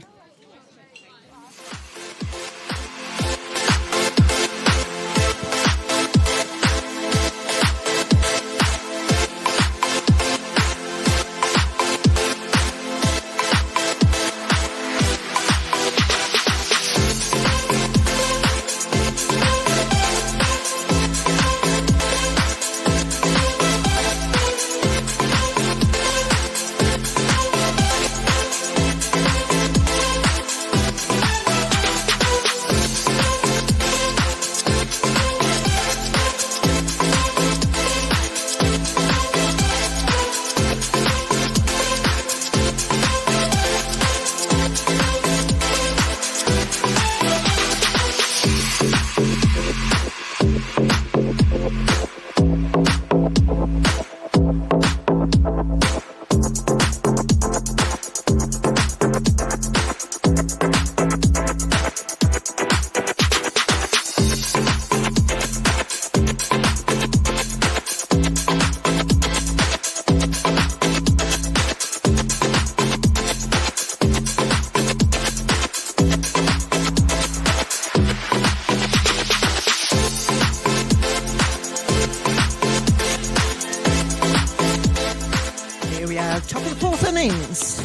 Top of the fourth innings.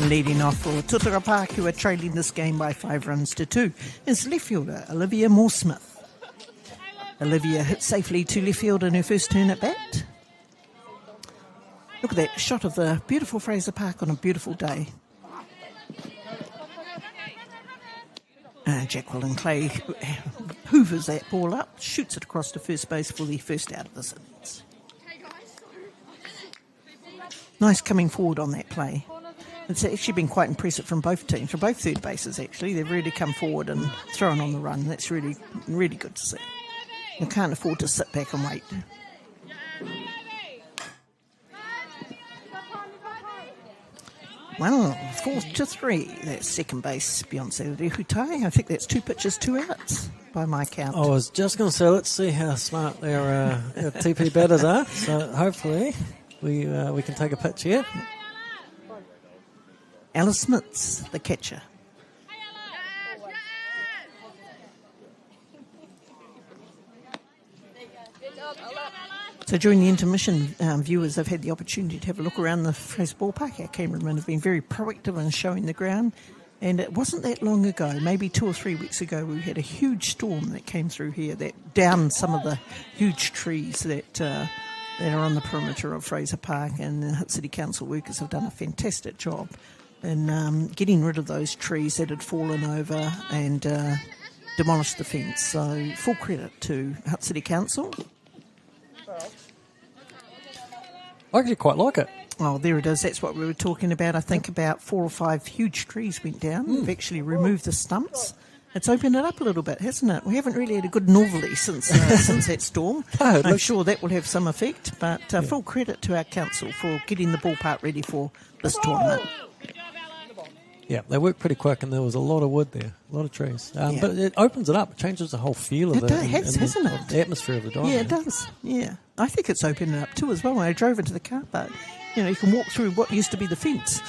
Leading off for Totara Park, who are trailing this game by 5 runs to 2, is left fielder Olivia Mooresmith. Olivia hit safely to left field in her first turn at bat. Look at that shot of the beautiful Fraser Park on a beautiful day. Jacqueline Clay hoovers that ball up, shoots it across to first base for the first out of this innings. Nice coming forward on that play. It's actually been quite impressive from both teams, from both third bases actually. They've really come forward and thrown on the run. That's really, really good to see. You can't afford to sit back and wait. Well, 4-3. That's second base, Beyonce Rehutai. I think that's 2 pitches, 2 outs by my count. I was just going to say, let's see how smart their TP batters are. So hopefully we can take a pitch here. Alice Smith's the catcher. So during the intermission, viewers have had the opportunity to have a look around the Fraser Ballpark. Our cameramen have been very proactive in showing the ground. And it wasn't that long ago, maybe 2 or 3 weeks ago, we had a huge storm that came through here that downed some of the huge trees that are on the perimeter of Fraser Park. And the Hutt City Council workers have done a fantastic job in getting rid of those trees that had fallen over and demolished the fence. So full credit to Hutt City Council. I actually quite like it. Oh, there it is. That's what we were talking about. I think about 4 or 5 huge trees went down. We've actually removed the stumps. It's opened it up a little bit, hasn't it? We haven't really had a good northerly since that storm. No, I'm sure that will have some effect, but full credit to our council for getting the ballpark ready for this tournament. Yeah, they work pretty quick, and there was a lot of wood there, a lot of trees. But it opens it up. It changes the whole feel of hasn't it? The atmosphere of the drive. Yeah, it does. Yeah. I think it's opening it up too as well. When I drove into the car park, you can walk through what used to be the fence.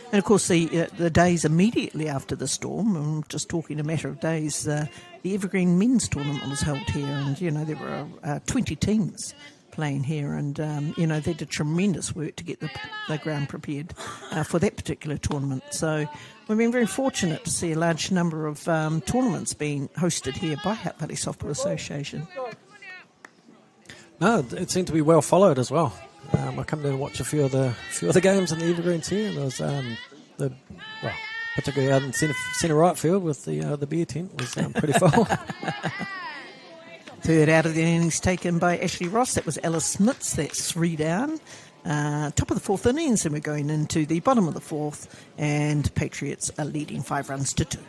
And, of course, the days immediately after the storm, I'm just talking a matter of days, the Evergreen Men's Tournament was held here, and, there were 20 teams playing here, and, they did tremendous work to get the ground prepared for that particular tournament. So we've been very fortunate to see a large number of tournaments being hosted here by Hutt Valley Softball Association. No, it seemed to be well followed as well. I come down and watch a few of the games in the Evergreens here, and there was particularly out in centre right field with the beer tent was pretty full. Third out of the innings taken by Ashley Ross. That was Alice Smits. That's 3 down. Top of the fourth innings, and we're going into the bottom of the fourth, and Patriots are leading 5 runs to 2.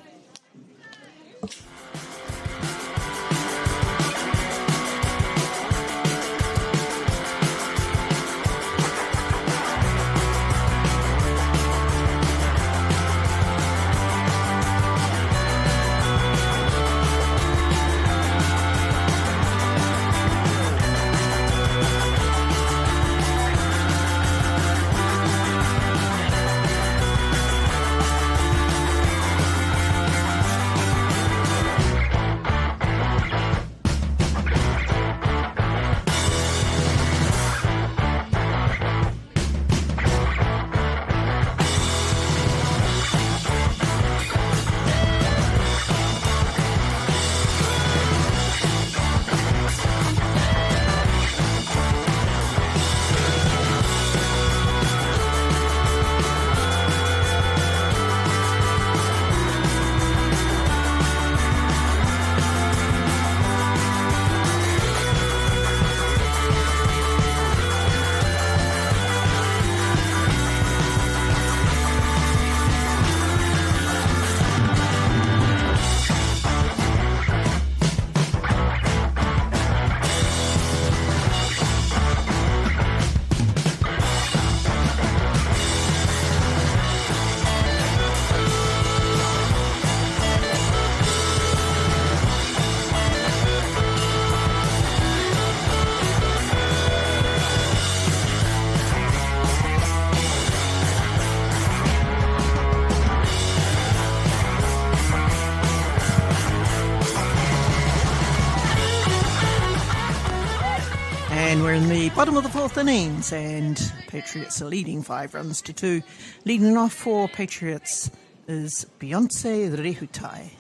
And we're in the bottom of the fourth innings, and Patriots are leading 5 runs to 2. Leading off for Patriots is Beyonce Rehutai.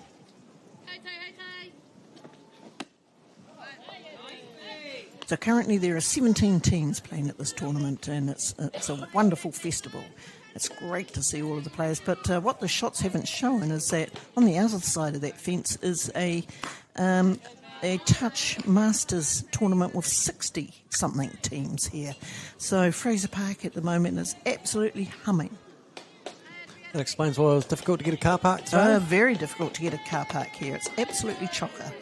So currently there are 17 teams playing at this tournament, and it's a wonderful festival. It's great to see all of the players, but what the shots haven't shown is that on the other side of that fence is a touch masters tournament with 60-something teams here. So Fraser Park at the moment is absolutely humming. That explains why it was difficult to get a car park today. Very difficult to get a car park here. It's absolutely chocker.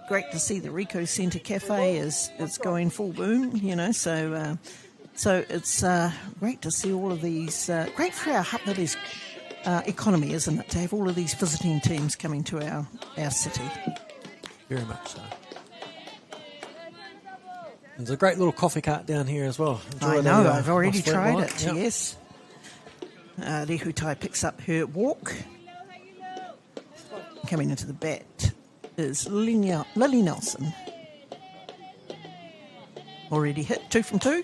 Great to see the Rico Centre Cafe is going full boom, so it's great to see all of these, great for our Hutt Valley's economy, isn't it, to have all of these visiting teams coming to our city. Very much so. There's a great little coffee cart down here as well. I know, I've already tried it, yep. Yes. Rehutai picks up her walk. Coming into the bat is Lily Nelson. Already hit, 2 from 2.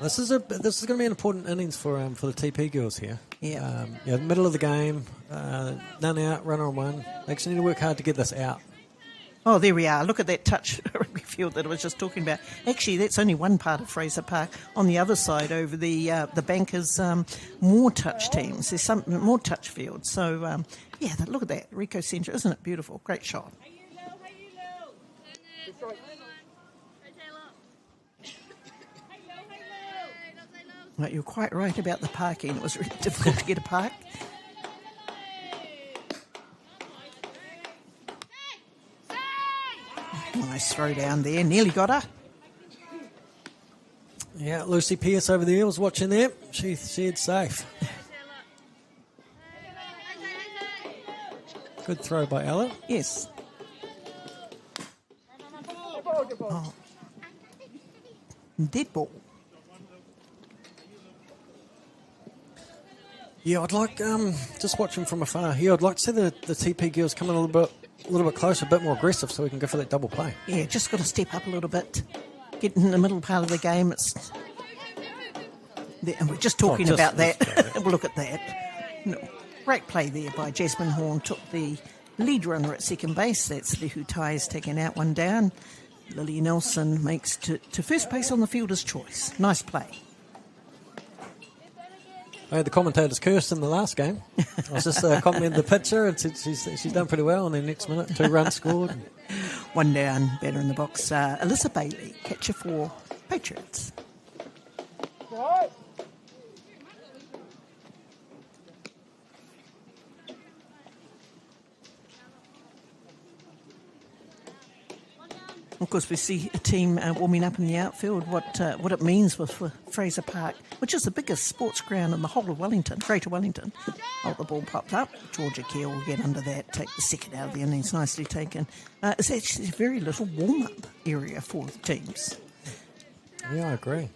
This is going to be an important innings for the TP girls here. Yeah. Middle of the game, none out, runner on one. They actually need to work hard to get this out. Oh, there we are. Look at that touch rugby field that I was just talking about. Actually, that's only one part of Fraser Park. On the other side, over the bank, is more touch teams. There's some more touch fields. So, look at that. Rico Centre. Isn't it beautiful? Great shot. Right, you're quite right about the parking. It was really difficult to get a park. Nice throw down there. Nearly got her. Yeah, Lucy Pearce over there was watching there. She said safe. Good throw by Ella. Yes. Oh. Dead ball. Yeah, I'd like, just watching from afar here, I'd like to see the TP girls come in a little bit closer, a bit more aggressive so we can go for that double play. Yeah, just got to step up a little bit. Get in the middle part of the game. And we're just talking about that. We'll look at that. No, great play there by Jasmine Horn. Took the lead runner at second base. That's Lehu Tai's taken out one down. Lily Nelson makes to first base on the fielder's choice. Nice play. I had the commentators cursed in the last game. I was just complimenting the pitcher and said she's done pretty well. And then next minute, 2 runs scored. One down, better in the box. Alyssa Bailey, catcher for Patriots. Of course, we see a team warming up in the outfield, what it means for Fraser Park, which is the biggest sports ground in the whole of Wellington, Greater Wellington. Oh, the ball popped up. Georgia Kerr will get under that, take the second out of the innings, nicely taken. It's actually a very little warm-up area for the teams. Yeah, I agree.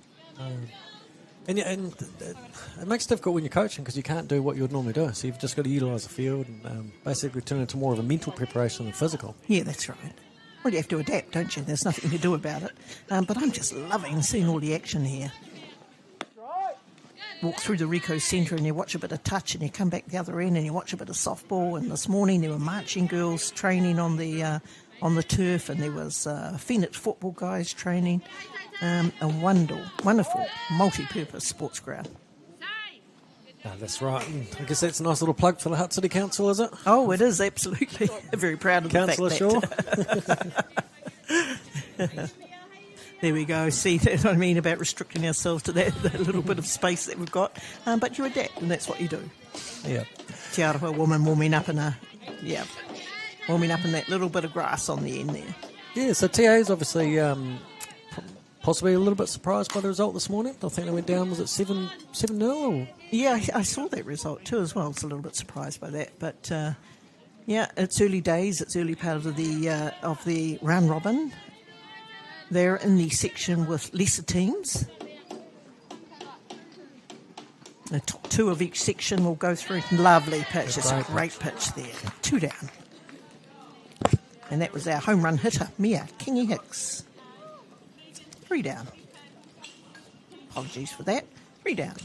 And it makes it difficult when you're coaching because you can't do what you would normally do. So you've just got to utilise the field and basically turn it into more of a mental preparation than physical. Yeah, that's right. Well, you have to adapt, don't you? There's nothing you can do about it. But I'm just loving seeing all the action here. Walk through the Ricoh Centre and you watch a bit of touch and you come back the other end and you watch a bit of softball. And this morning there were marching girls training on the turf and there was Phoenix football guys training. A wonderful multi-purpose sports ground. Oh, that's right. I guess that's a nice little plug for the Hutt City Council, is it? Oh, it is, absolutely. Very proud of the fact that. Councillor Shaw. There we go. See, that's what I mean about restricting ourselves to that little bit of space that we've got. But you adapt, and that's what you do. Yeah. Tiara woman warming up in that little bit of grass on the end there. Yeah, so TA is obviously possibly a little bit surprised by the result this morning. I think they went down, was it 7-0? Yeah, I saw that result too as well. I was a little bit surprised by that. But, yeah, it's early days. It's early part of the round robin. They're in the section with lesser teams. The top 2 of each section will go through. Lovely pitch. It's a great pitch there. 2 down. And that was our home run hitter, Mia Kingy Hicks. 3 down. Apologies for that. 3 down.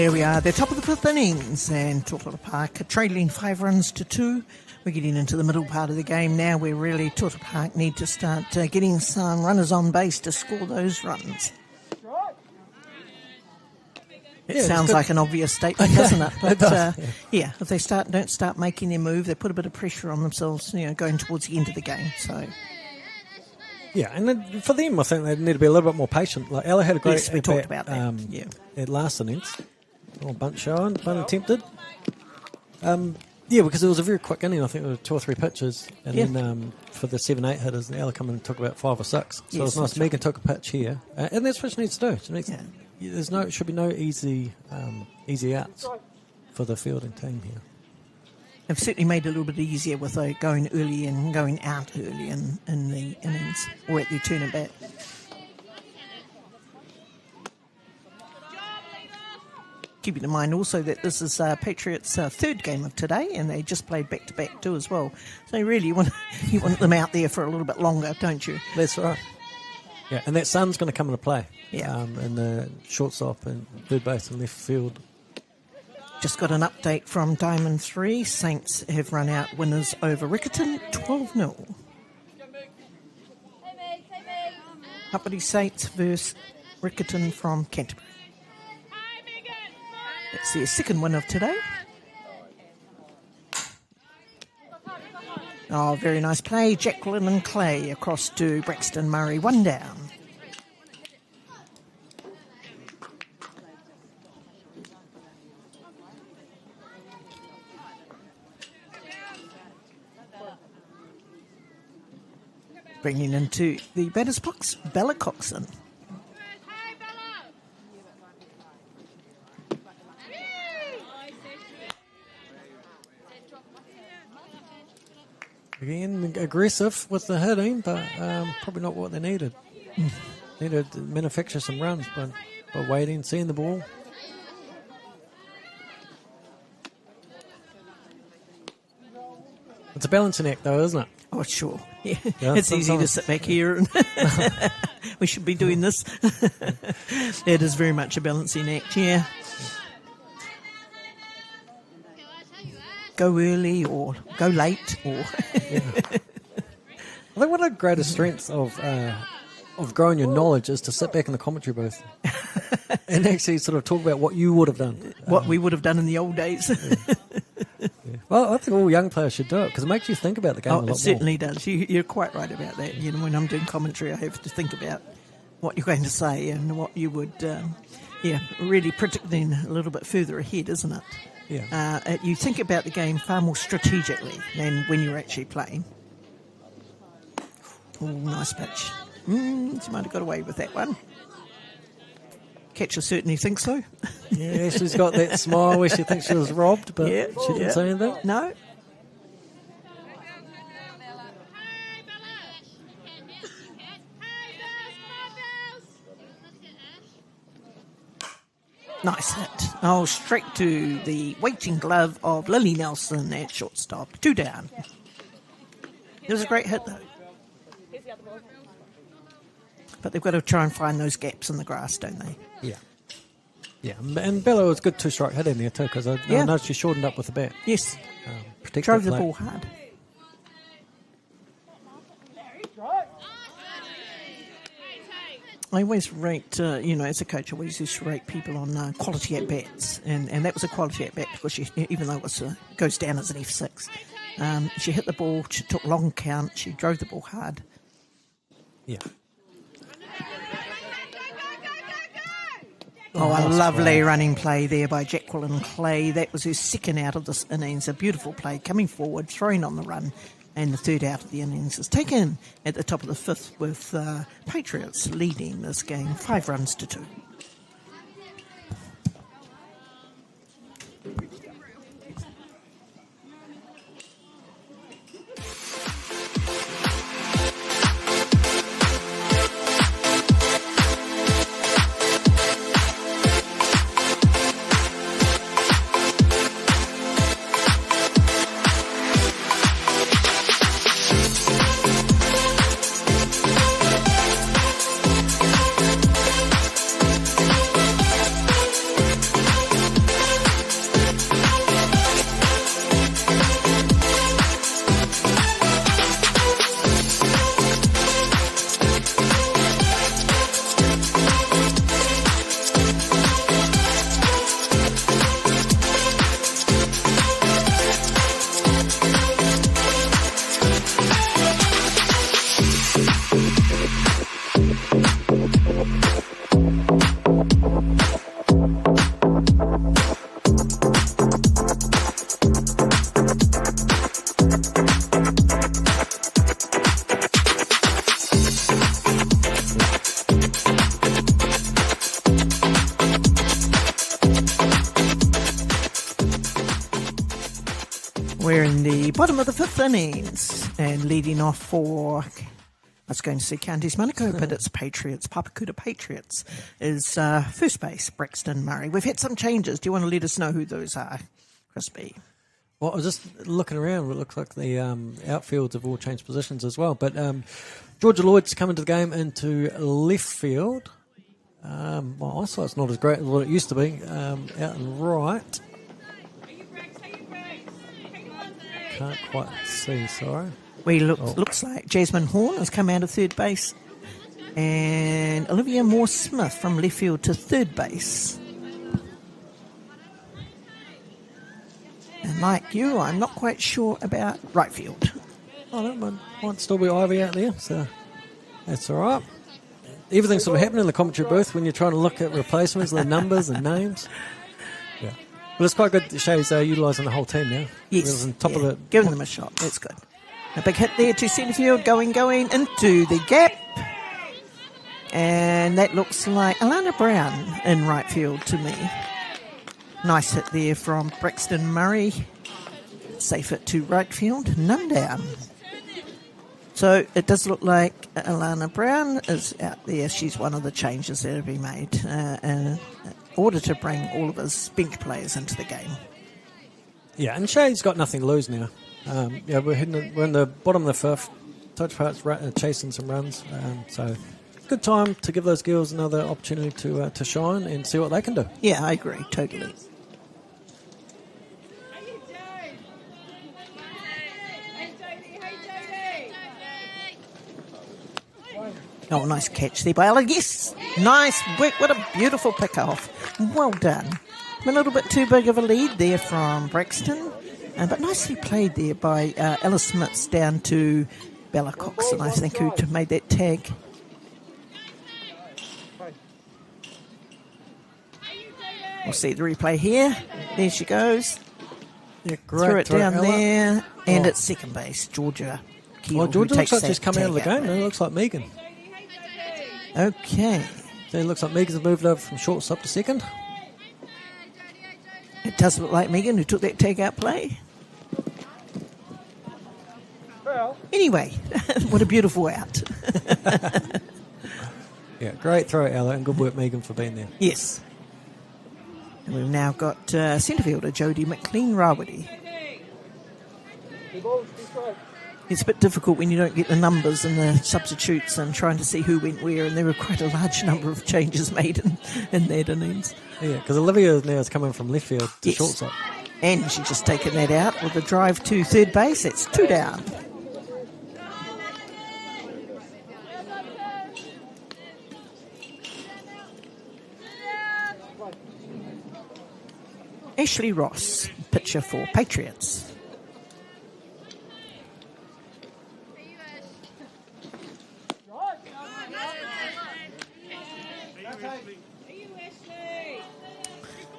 There we are, the top of the fifth innings, and Totara Park are trailing 5 runs to 2. We're getting into the middle part of the game now, where really Totara Park need to start getting some runners on base to score those runs. It sounds like an obvious statement, doesn't it? But it does, yeah, if they don't start making their move, they put a bit of pressure on themselves, going towards the end of the game. So. Yeah, and then for them, I think they need to be a little bit more patient. Like Ella had a great Yes, we talked about that. At last innings. Bunt showing, bunt attempted. Because it was a very quick inning. I think it was 2 or 3 pitches. And then for the 7-8 hitters, Ella come in and took about 5 or 6. So it was nice. Megan took a pitch here. And that's what she needs to do. She needs, should be no easy outs for the fielding team here. They've certainly made it a little bit easier with going early and going out early in the innings or at their turn at bat. Keeping in mind also that this is Patriots' third game of today, and they just played back-to-back too as well. So really, you want them out there for a little bit longer, don't you? That's right. Yeah, and that sun's going to come into play. Yeah. In the shortstop and third base and left field. Just got an update from Diamond 3. Saints have run out winners over Riccarton, 12-0. Uppity Saints versus Riccarton from Canterbury. That's their second win of today. Oh, very nice play. Jacqueline and Clay across to Braxton Murray. 1 down. Bringing into the batter's box, Bella Coxon. Again, aggressive with the hitting, but probably not what they needed. Needed to manufacture some runs, but waiting, seeing the ball. It's a balancing act, though, isn't it? Oh, sure. Yeah. It's easy to sit back here and we should be doing this. It is very much a balancing act, yeah. Go early or go late, or I think one of the greatest strengths of growing your knowledge is to sit back in the commentary booth and actually sort of talk about what you would have done, what we would have done in the old days. Well, I think all young players should do it because it makes you think about the game a lot more. It certainly does. You're quite right about that. When I'm doing commentary, I have to think about what you're going to say and what you would, really predicting a little bit further ahead, isn't it? Yeah. You think about the game far more strategically than when you're actually playing. Oh, nice pitch. She might have got away with that one. Catcher certainly thinks so. Yeah, she's got that smile where she thinks she was robbed, but she didn't say anything. No. Nice hit. Oh, straight to the waiting glove of Lily Nelson at shortstop. 2 down. It was a great hit, though. But they've got to try and find those gaps in the grass, don't they? Yeah. Yeah, and Bella was good 2-strike hitting there, too, because I noticed she shortened up with the bat. Yes. Drove the ball hard. I always rate, as a coach, I always used to rate people on quality at bats, and that was a quality at bat because even though it goes down as an F6, she hit the ball, she took long count, she drove the ball hard. Yeah. Oh, a lovely running play there by Jacqueline Clay. That was her second out of this innings. A beautiful play coming forward, throwing on the run. And the third out of the innings is taken at the top of the fifth with Patriots leading this game 5 runs to 2. We're in the bottom of the fifth innings, and leading off for, I was going to say Counties Manukau, but it's Patriots. Papakura Patriots is first base, Brixton Murray. We've had some changes. Do you want to let us know who those are, Crispy? Well, I was just looking around. It looks like the outfields have all changed positions as well. But Georgia Lloyd's come into the game into left field. Well, I saw it's not as great as what it used to be. Out and right. Can't quite see, sorry. Looks like Jasmine Horn has come out of third base, and Olivia Moore-Smith from left field to third base. And like you, I'm not quite sure about right field. Oh, that might still be Ivy out there, so that's all right. Everything's sort of happening in the commentary booth when you're trying to look at replacements, the numbers and names. Yeah. Well, it's quite good that Shay's utilising the whole team now. Yes. On top of the giving them a shot. That's good. A big hit there to centre field, going into the gap. And that looks like Alana Brown in right field to me. Nice hit there from Brixton Murray. Safe hit to right field, none down. So it does look like Alana Brown is out there. She's one of the changes that have been made in order to bring all of his bench players into the game. Yeah, and Shay's got nothing to lose now. We're in the bottom of the fifth. Touch Park's chasing some runs, so good time to give those girls another opportunity to shine and see what they can do. Yeah, I agree, totally. Oh, nice catch there by Ella. Yes, nice work. What a beautiful pick-off. Well done. A little bit too big of a lead there from Braxton, but nicely played there by Ella Smits down to Bella Coxon, I think, who made that tag. We'll see the replay here. There she goes. Yeah, great. Threw it down Ella. there, and it's second base, Georgia. Well, Georgia looks like she's come out of the game. It looks like Megan. Okay. So it looks like Megan's moved over from shortstop to second. It does look like Megan who took that tag-out play. Anyway, what a beautiful out. Yeah, great throw, Ella, and good work, Megan, for being there. Yes. And we've now got centre fielder Jodie McLean-Rawadi. It's a bit difficult when you don't get the numbers and the substitutes and trying to see who went where, and there were quite a large number of changes made in that innings. Yeah, because Olivia now is coming from left field to shortstop. And she's just taken that out with a drive to third base. It's 2 down. Ashley Ross, pitcher for Patriots.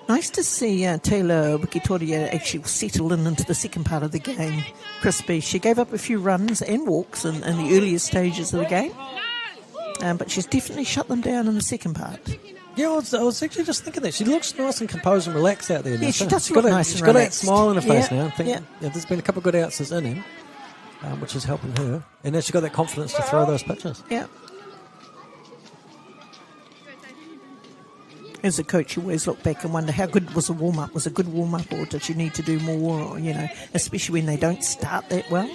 Nice to see Taylor Wikitoria actually settle into the second part of the game. Crispy. She gave up a few runs and walks in the earlier stages of the game, but she's definitely shut them down in the second part. Yeah, I was actually just thinking that. She looks nice and composed and relaxed out there now. Yeah, she does look nice and relaxed. She's got that smile on her face now. I think, yeah, there's been a couple of good outs in him, which is helping her. And now she's got that confidence to throw those pitches. Yeah. As a coach, you always look back and wonder how good was the warm-up. Was it a good warm-up, or did you need to do more? Or, especially when they don't start that well.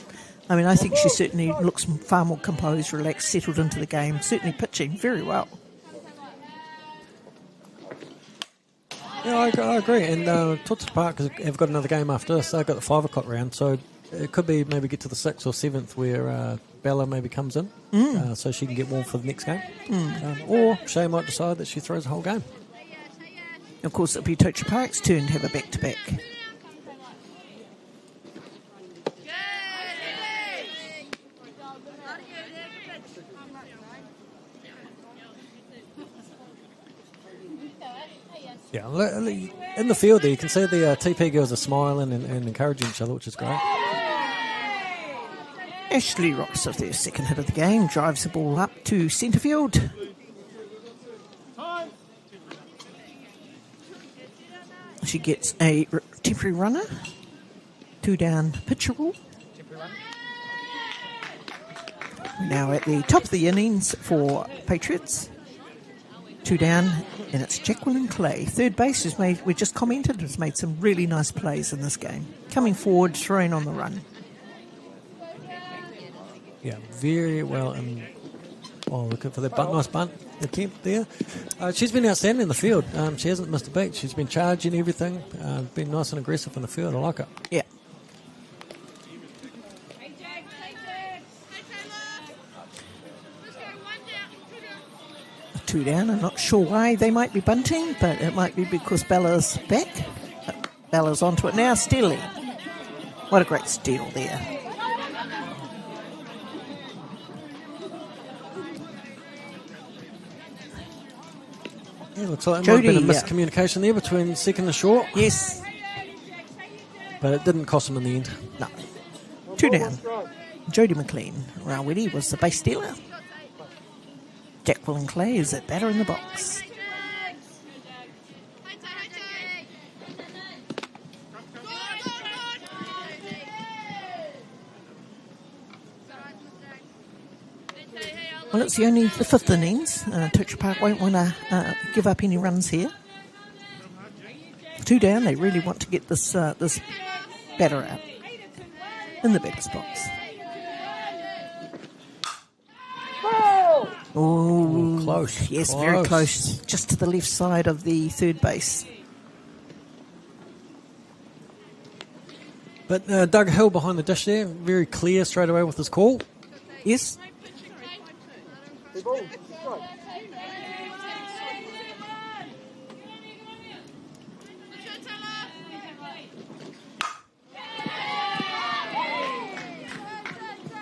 I mean, I think she certainly looks far more composed, relaxed, settled into the game, certainly pitching very well. Yeah, I agree. And Totara Park have got another game after this. They've got the 5 o'clock round, so it could be maybe get to the 6th or 7th where Bella maybe comes in so she can get warm for the next game. Or Shay might decide that she throws the whole game. Of course, it'll be Totara Park's turn to have a back-to-back. Yeah, in the field there, you can see the TP girls are smiling and encouraging each other, which is great. Ashley rocks off their second hit of the game, drives the ball up to centre field. She gets a temporary runner. 2 down, pitcher rule. Now at the top of the innings for Patriots. 2 down, and it's Jacqueline Clay. Third base has made, we just commented, has made some really nice plays in this game. Coming forward, throwing on the run. Yeah, very well. Looking for that nice bunt attempt there. She's been outstanding in the field. She hasn't missed a beat. She's been charging everything, been nice and aggressive in the field. I like it. Yeah. Two down. I'm not sure why they might be bunting, but it might be because Bella's back. Bella's onto it now, stealing. What a great steal there. Yeah, looks like there might have been a miscommunication there between second and short. Yes. But it didn't cost them in the end. No. 2 down. Jodie McLean. Rawiri was the base stealer. Jacqueline Clay is at batter in the box. Well, it's only the 5th innings. Totara Park won't want to give up any runs here. 2 down. They really want to get this batter out in the batter's box. Oh, close. Yes, close. Very close. Just to the left side of the third base. But Doug Hill behind the dish there, very clear straight away with his call. Yes.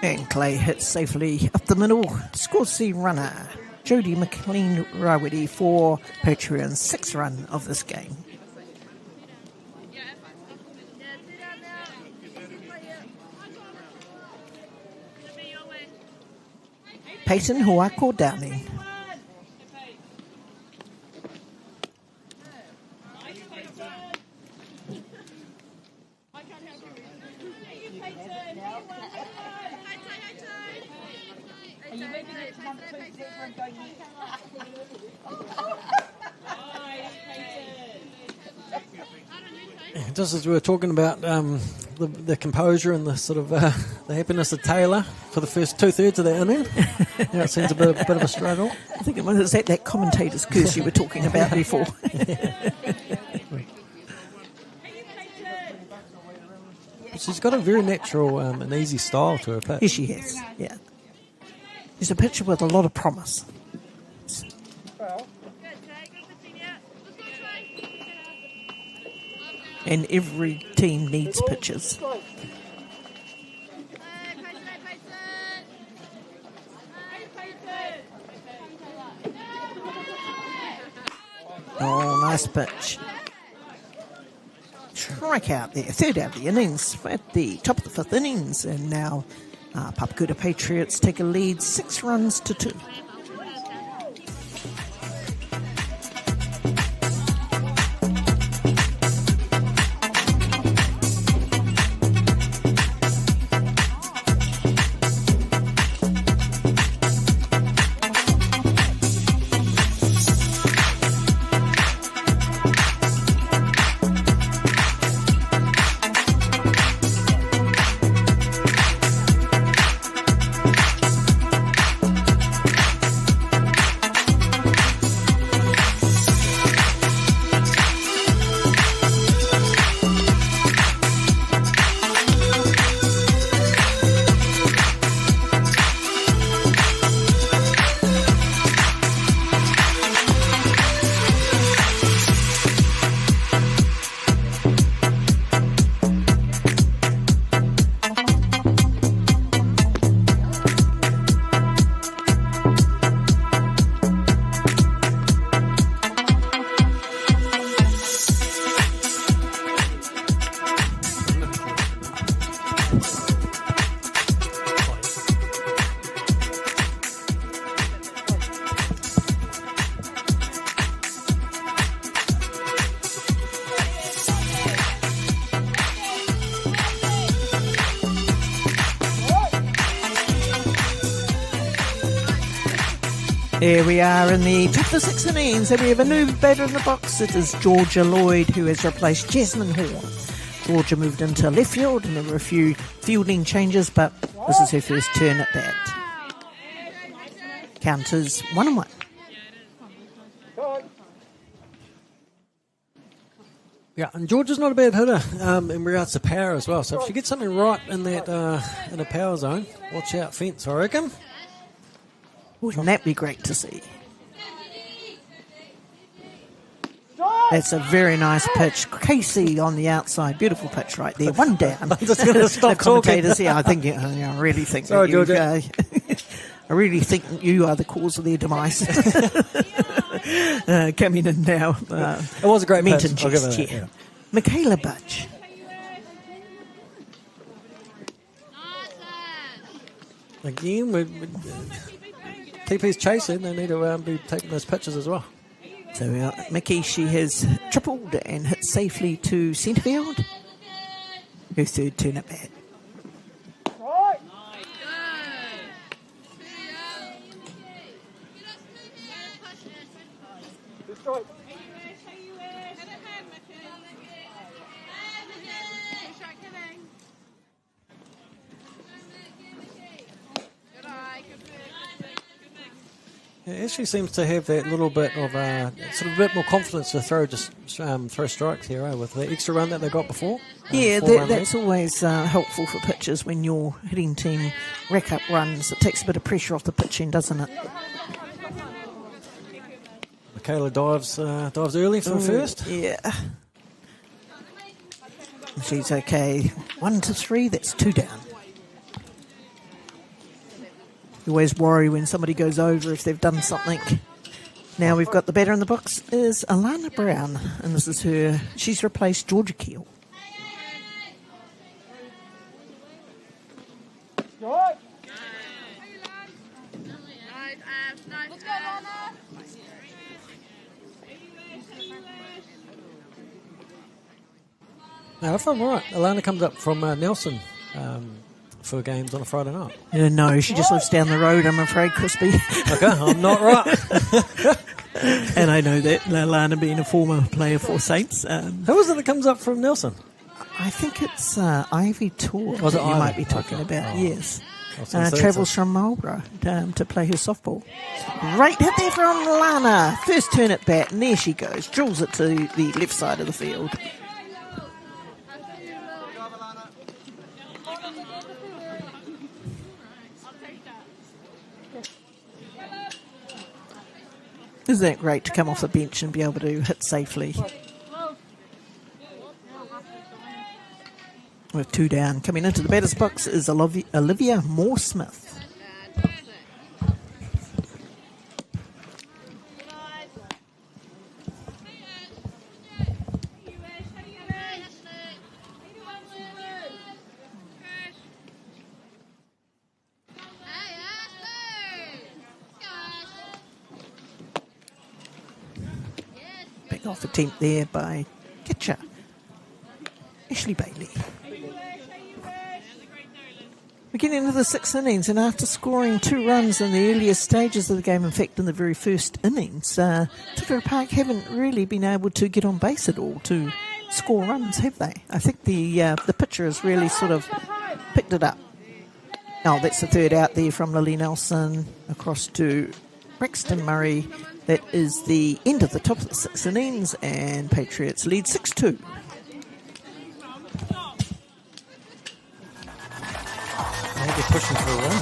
And Clay hits safely up the middle. Scores the runner. Jodie McLean Rawiri for Patriots' 6th run of this game. Peyton Huako Downing. Just as we were talking about the composure and the sort of the happiness of Taylor for the first 2/3 of that inning, it seems a bit of a struggle. I think it was that commentator's curse you were talking about before. She's got a very natural and easy style to her pitch. Yes, she has. Yeah, she's a pitcher with a lot of promise. And every team needs pitchers. Oh, nice pitch. Strike out there. 3rd out of the innings at the top of the 5th innings. And now Papakura Patriots take a lead 6 runs to 2. Here we are in the top of the 6 innings, and we have a new batter in the box. It is Georgia Lloyd, who has replaced Jasmine Horn. Georgia moved into left field, and there were a few fielding changes, but this is her first turn at bat. Count is 1-1. Yeah, and Georgia's not a bad hitter in regards to power as well. So if she gets something right in that in a power zone, watch out fence, I reckon. Wouldn't that be great to see? That's a very nice pitch. Casey on the outside. Beautiful pitch right there. One down. I'm just going to stop the commentators here, I really think Sorry, that you, Georgia. I really think you are the cause of their demise. Coming in now. It was a great pitch. Menton I'll give her chest, that, yeah. Michaela Budge. Again, TP's chasing. They need to be taking those pitches as well. So Mickey, she has tripled and hit safely to centre field. Her third turn at bat. Yeah, she seems to have that little bit of sort of a bit more confidence to throw throw strikes here, with the extra run that they got before. Yeah, that's always helpful for pitchers when your hitting team rack up runs. It takes a bit of pressure off the pitching, doesn't it? Michaela dives early for the first. Yeah. She's okay. 1-3, that's 2 down. You always worry when somebody goes over if they've done something. Now we've got the batter in the box is Alana Brown, and this is her. She's replaced Georgia Keel. Now, if I'm right, Alana comes up from Nelson for games on a Friday night. No, she just lives down the road, I'm afraid, Crispy. Okay, I'm not right. And I know that, Alana being a former player for Saints. Who is it that comes up from Nelson? I think it's Ivy Tour Was it that you Ivy? might be talking Okay. about, Oh. yes. Travels From Marlborough to play her softball. Right hit there from Alana. First turn at bat, and there she goes. Drills it to the left side of the field. Isn't that great to come off the bench and be able to hit safely? With 2 down. Coming into the batter's box is Olivia Moore-Smith. Big off attempt there by catcher Ashley Bailey. We're getting into the 6th innings, and after scoring 2 runs in the earliest stages of the game, in fact in the very first innings, Totara Park haven't really been able to get on base at all to score runs, have they? I think the pitcher has really sort of picked it up. Oh, that's the third out there from Lily Nelson across to Braxton Murray. That is the end of the top of the 6th innings, and Patriots lead 6-2. Maybe pushing for a run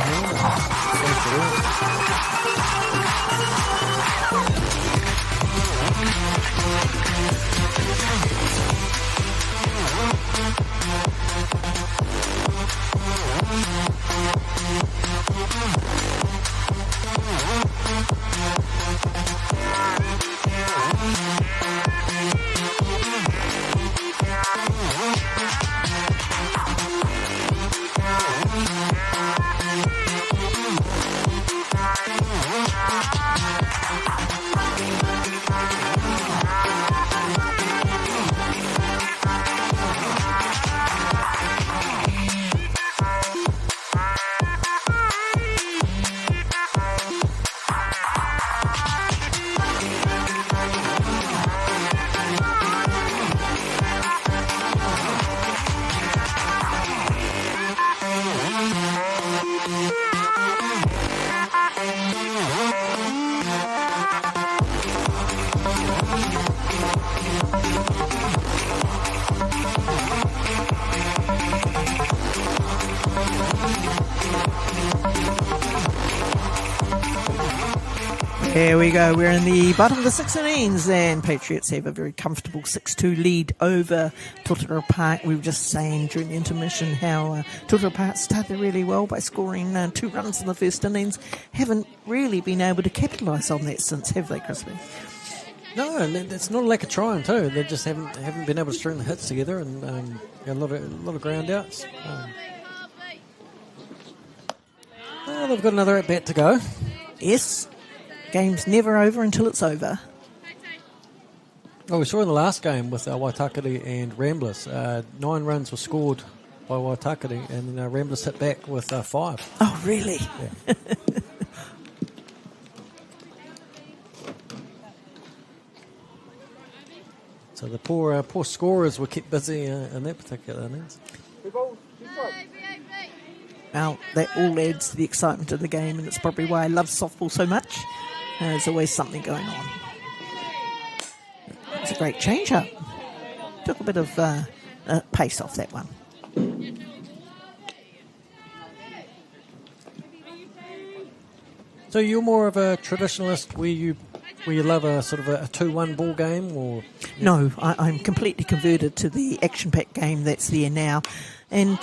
Here we go. We're in the bottom of the 6 innings, and Patriots have a very comfortable 6-2 lead over Totara Park. We were just saying during the intermission how Totara Park started really well by scoring 2 runs in the first innings. Haven't really been able to capitalise on that since, have they, Crispy? No, it's not a lack of trying too. They just haven't been able to string the hits together, and a lot of ground outs. They've got another at bat to go. Yes. Game's never over until it's over. Well, we saw in the last game with Waitakere and Ramblers, 9 runs were scored by Waitakere, and Ramblers hit back with 5. Oh, really? Yeah. So the poor scorers were kept busy in that particular innings. Well, that all adds to the excitement of the game, and it's probably why I love softball so much. There's always something going on. It's a great change-up. Took a bit of pace off that one. So you're more of a traditionalist where you love a sort of a 2-1 ball game, or? No, I'm completely converted to the action-packed game that's there now. And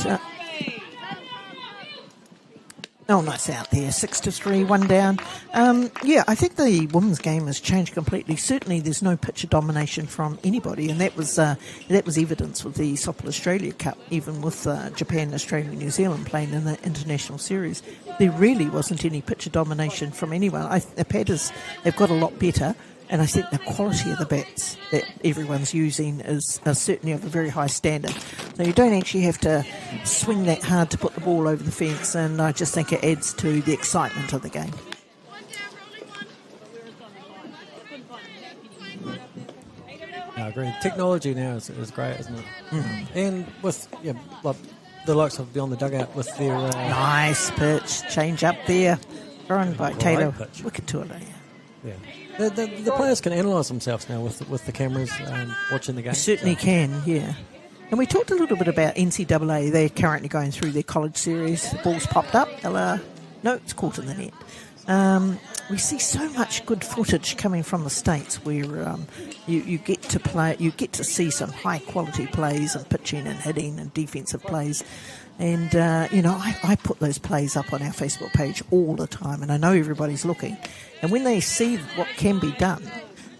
nice out there. 6-3, 1 down. I think the women's game has changed completely. Certainly, there's no pitcher domination from anybody, and that was evidence with the Softball Australia Cup, even with Japan, Australia, New Zealand playing in the international series. There really wasn't any pitcher domination from anyone. The batters have got a lot better, and I think the quality of the bats that everyone's using is certainly of a very high standard. So you don't actually have to swing that hard to put the ball over the fence, and I just think it adds to the excitement of the game. I agree. Technology now is great, isn't it? Mm. And with like the likes of Beyond the Dugout with their... nice pitch, change up there, thrown by Taylor. Wicket to it, yeah. The players can analyse themselves now with the cameras watching the game. They certainly can, yeah. And we talked a little bit about NCAA. They're currently going through their college series. The ball's popped up. No, it's caught in the net. We see so much good footage coming from the States where you get to play, you get to see some high quality plays and pitching and hitting and defensive plays. And, I put those plays up on our Facebook page all the time, and I know everybody's looking. And when they see what can be done,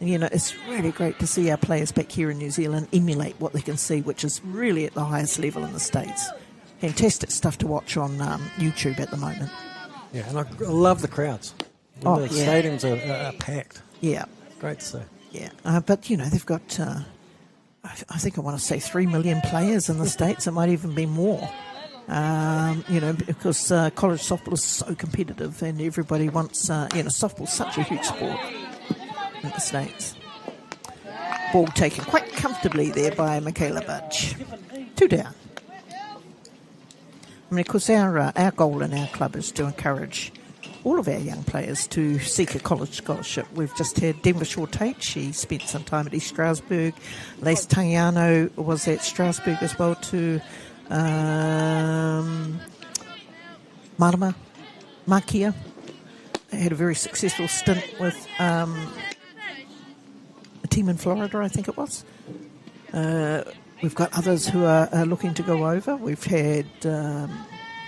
it's really great to see our players back here in New Zealand emulate what they can see, which is really at the highest level in the States. Fantastic stuff to watch on YouTube at the moment. Yeah, and I love the crowds. The stadiums are packed. Yeah. Great to see. Yeah, but, they've got, I think I want to say 3 million players in the States. It might even be more. Because college softball is so competitive, and everybody wants, softball's such a huge sport in the States. Ball taken quite comfortably there by Michaela Budge. 2 down. I mean, of course, our goal in our club is to encourage all of our young players to seek a college scholarship. We've just had Denver Shaw Tate. She spent some time at East Stroudsburg. Lace Tangiano was at Stroudsburg as well too. Marama, Makia had a very successful stint with a team in Florida, I think it was. We've got others who are looking to go over. We've had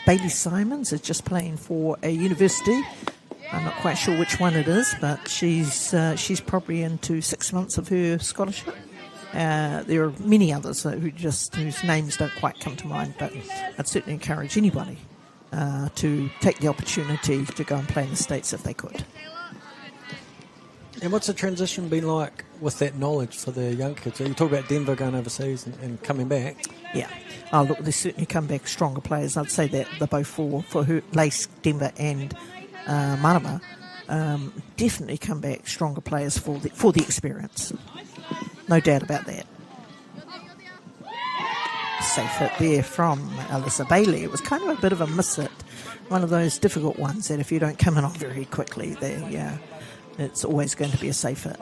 Bailey Simons is just playing for a university. I'm not quite sure which one it is, but she's probably into 6 months of her scholarship. There are many others whose names don't quite come to mind, but I'd certainly encourage anybody to take the opportunity to go and play in the States if they could. And what's the transition been like with that knowledge for the young kids? You talk about Denver going overseas and coming back. Yeah. Oh, look, they certainly come back stronger players. I'd say that they're both for her, Lace, Denver and Marama, definitely come back stronger players for the experience. No doubt about that. Safe hit there from Alyssa Bailey. It was kind of a bit of a miss hit. One of those difficult ones that if you don't come in on very quickly, it's always going to be a safe hit.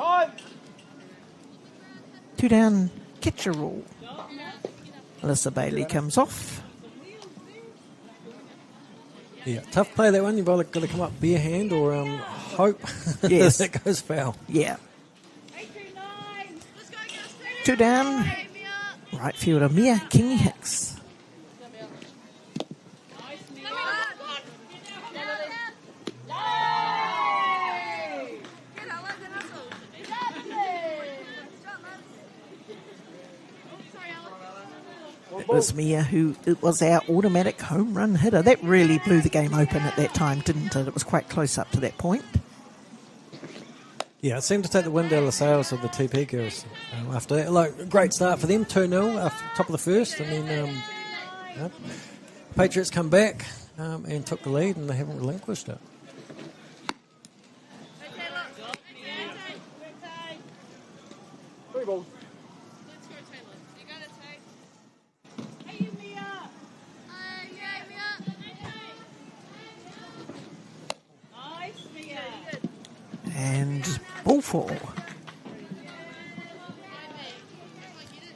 2 down, catcher rule. Alyssa Bailey comes off. Yeah, tough play that one. You've either got to come up bare hand or hope Yes. that goes foul. Yeah. 2 down. Right fielder Mia Kingy Hicks. It was Mia who it was our automatic home run hitter. That really blew the game open at that time, didn't it? It was quite close up to that point. Yeah, it seemed to take the wind out of the sails of the TP girls after that. Like, a great start for them, 2-0 after top of the first. And then Patriots come back and took the lead, and they haven't relinquished it. And ball four.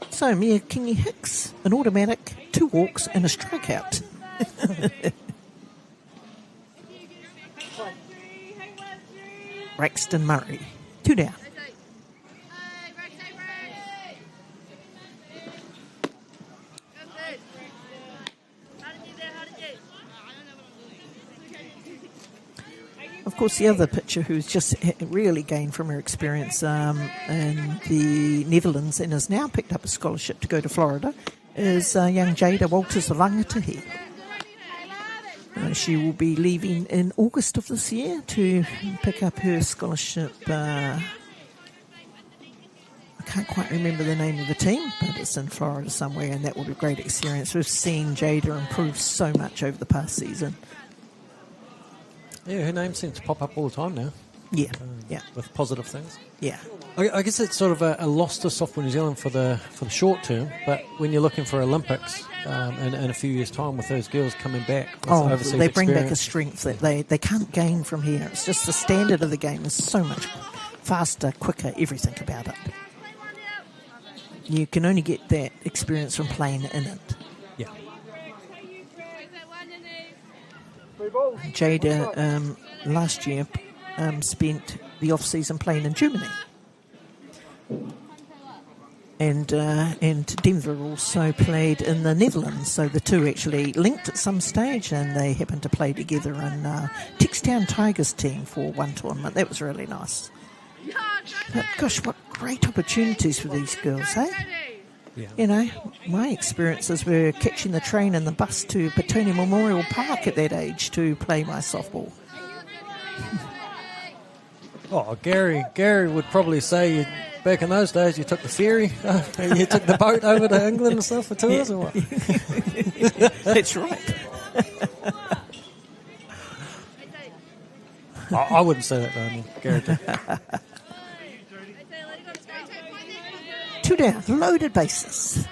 So Mia Kingy Hicks, an automatic, 2 walks and a strikeout. Braxton Murray, 2 down. Of course, the other pitcher who's just really gained from her experience in the Netherlands and has now picked up a scholarship to go to Florida is young Jada Walters of Rangatahi. She will be leaving in August of this year to pick up her scholarship. I can't quite remember the name of the team, but it's in Florida somewhere, and that will be a great experience. We've seen Jada improve so much over the past season. Yeah, her name seems to pop up all the time now. Yeah, yeah. With positive things. Yeah. I guess it's sort of a loss to Softball New Zealand for the short term, but when you're looking for Olympics in a few years' time with those girls coming back with overseas they bring back a experience. strength that they can't gain from here. It's just the standard of the game is so much faster, quicker, everything about it. You can only get that experience from playing in it. Yeah. Jada last year spent the off-season playing in Germany. And Denver also played in the Netherlands, so the two actually linked at some stage, and they happened to play together in Textown Tigers team for one tournament. That was really nice. But gosh, what great opportunities for these girls, eh? Yeah. You know, my experiences were catching the train and the bus to Petone Memorial Park at that age to play my softball. Oh, Gary would probably say back in those days you took the ferry, you took the boat over to England and stuff for tours or what? That's right. I wouldn't say that though, I mean, Gary did. 2 down, loaded bases.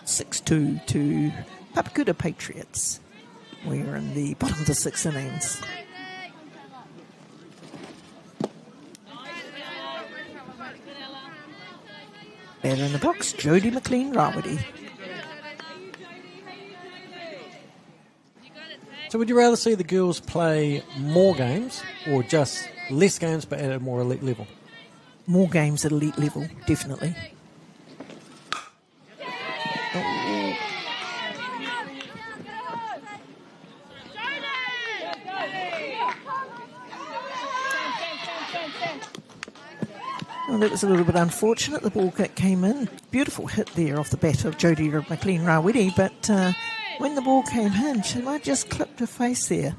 6-2 to Papakura Patriots. We're in the bottom of the 6 innings. Batter in the box, Jodie McLean-Rawity. So would you rather see the girls play more games or just less games but at a more elite level? More games at elite level, definitely. Well, that was a little bit unfortunate. The ball came in. Beautiful hit there off the bat of Jodie McLean-Rawiti, but when the ball came in, she might just clipped her face there.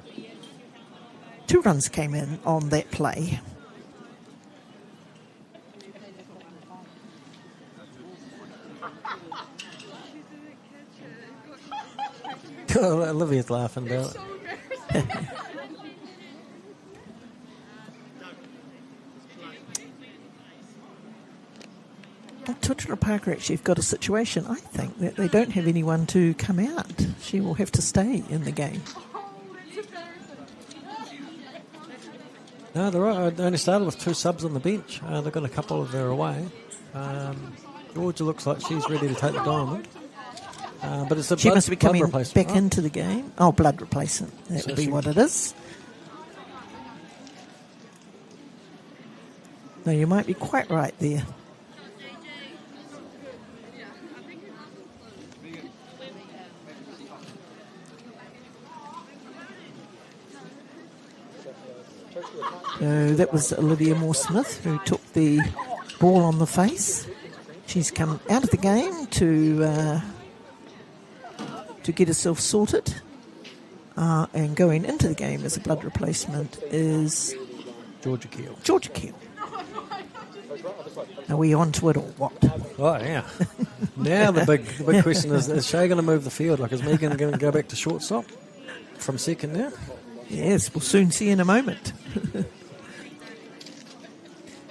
2 runs came in on that play. Oh, Olivia's laughing about it. Totara Parker actually have got a situation, I think, that they don't have anyone to come out. She will have to stay in the game. No, they're right. They only started with 2 subs on the bench. They've got a couple of their away. Georgia looks like she's ready to take the diamond. But it's a She blood, must be blood coming replacement, back right? into the game. Oh, blood replacement. That So would be she- what it is. No, you might be quite right there. So that was Olivia Moore-Smith who took the ball on the face. She's come out of the game to get herself sorted. And going into the game as a blood replacement is Georgia Keel. Georgia Keel. Are we on to it or what? Oh, yeah. Now the big question is Shay going to move the field? Like, is Megan going to go back to shortstop from second now? Yes, we'll soon see in a moment.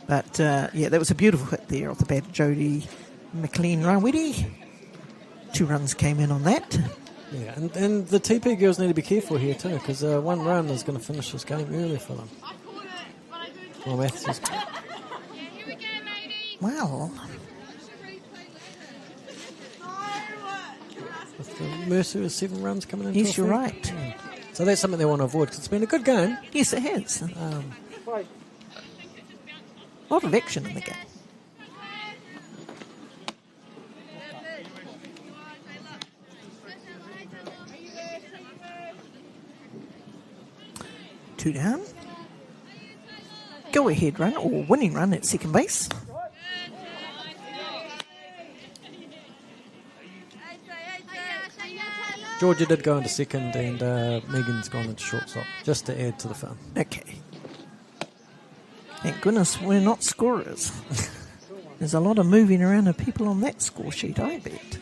But, yeah, that was a beautiful hit there off the bat of Jodie McLean-Rawiri. 2 runs came in on that. Yeah, and the TP girls need to be careful here too, because one run is going to finish this game early for them. Well, Matthews. Well, With the Mercer with 7 runs coming in. yes, you're right. So that's something they want to avoid, because it's been a good game. Yes, it has. A lot of action in the game. Two down. Go ahead run or winning run at second base. Georgia did go into second, and Megan's gone into shortstop, just to add to the fun. Okay. Thank goodness we're not scorers. There's a lot of moving around of people on that score sheet, I bet.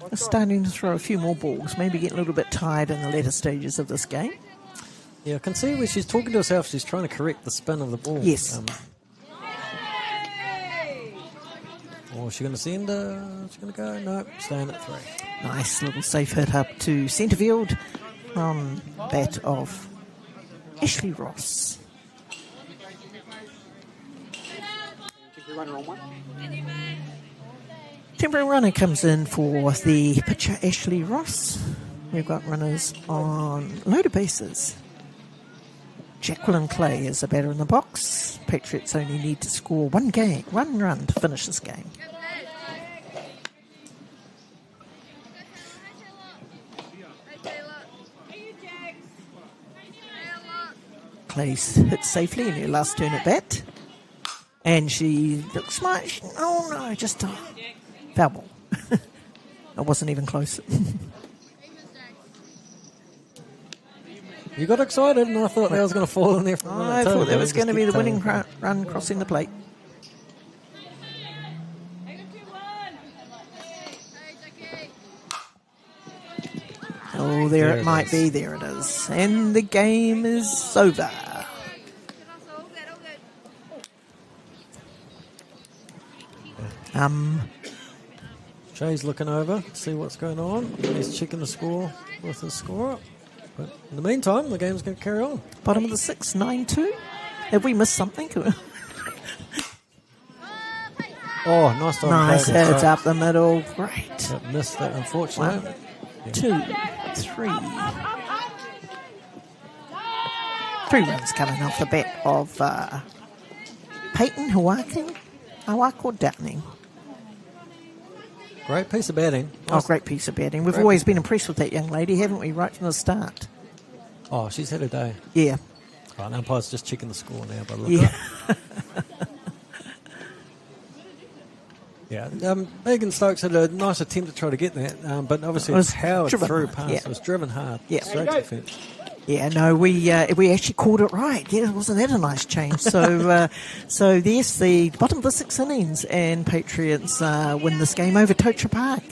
They're starting to throw a few more balls, maybe get a little bit tired in the later stages of this game. Yeah, I can see where she's talking to herself. She's trying to correct the spin of the ball. Yes. Is she going to send? She's going to go? No, staying at 3. Nice little safe hit up to centre field from bat of Ashley Ross. Temporary runner comes in for the pitcher Ashley Ross. We've got runners on loaded bases. Jacqueline Clay is a batter in the box. Patriots only need to score one run to finish this game. Clay's hit safely in her last turn at bat. And she looks smart. Oh no, just a foul ball. It wasn't even close. You got excited, and I thought that was going to fall in there for a minute. I thought that was Just going to be keep the winning going. run crossing the plate. Oh, there it might be. There it is. And the game is over. Shay's looking over, see what's going on. He's checking the score with his scorer. But in the meantime, the game's going to carry on. Bottom of the 6th, 9-2. Have we missed something? Oh, nice time. Nice to play hits that. up the middle. Great. But missed that, unfortunately. 1, 2, 3. 3 runs coming off the bat of Peyton Hawako Downing. Great piece of batting. Oh, great piece of batting. We've Great. always been impressed with that young lady, haven't we, right from the start? Oh, she's had a day. Yeah. Oh, and umpire's just checking the score now. By the look Yeah. at it. Yeah. Megan Stokes had a nice attempt to try to get that, but obviously It was it powered driven through hard, past. yeah. It was driven hard. Yeah. Straight to the fence. Yeah, no, we actually called it right. Yeah, wasn't that a nice change? So, so yes, the bottom of the 6 innings, and Patriots win this game over Totara Park,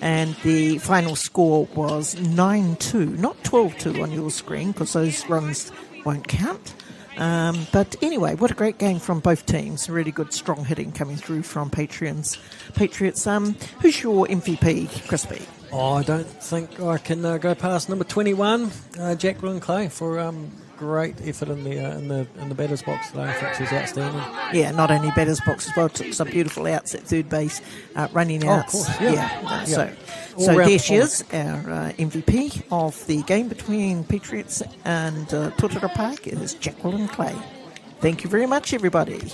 and the final score was 9-2, not 12-2 on your screen because those runs won't count. But anyway, what a great game from both teams. Really good, strong hitting coming through from Patriots. Who's your MVP, Crispy? Oh, I don't think I can go past number 21, Jacqueline Clay, for great effort in the batter's box today. I think she's outstanding. Yeah, not only batter's box as well, took some beautiful outs at third base, running outs. Of course, yeah. So All-round there she performance. is, our MVP of the game between Patriots and Totara Park. It is Jacqueline Clay. Thank you very much, everybody.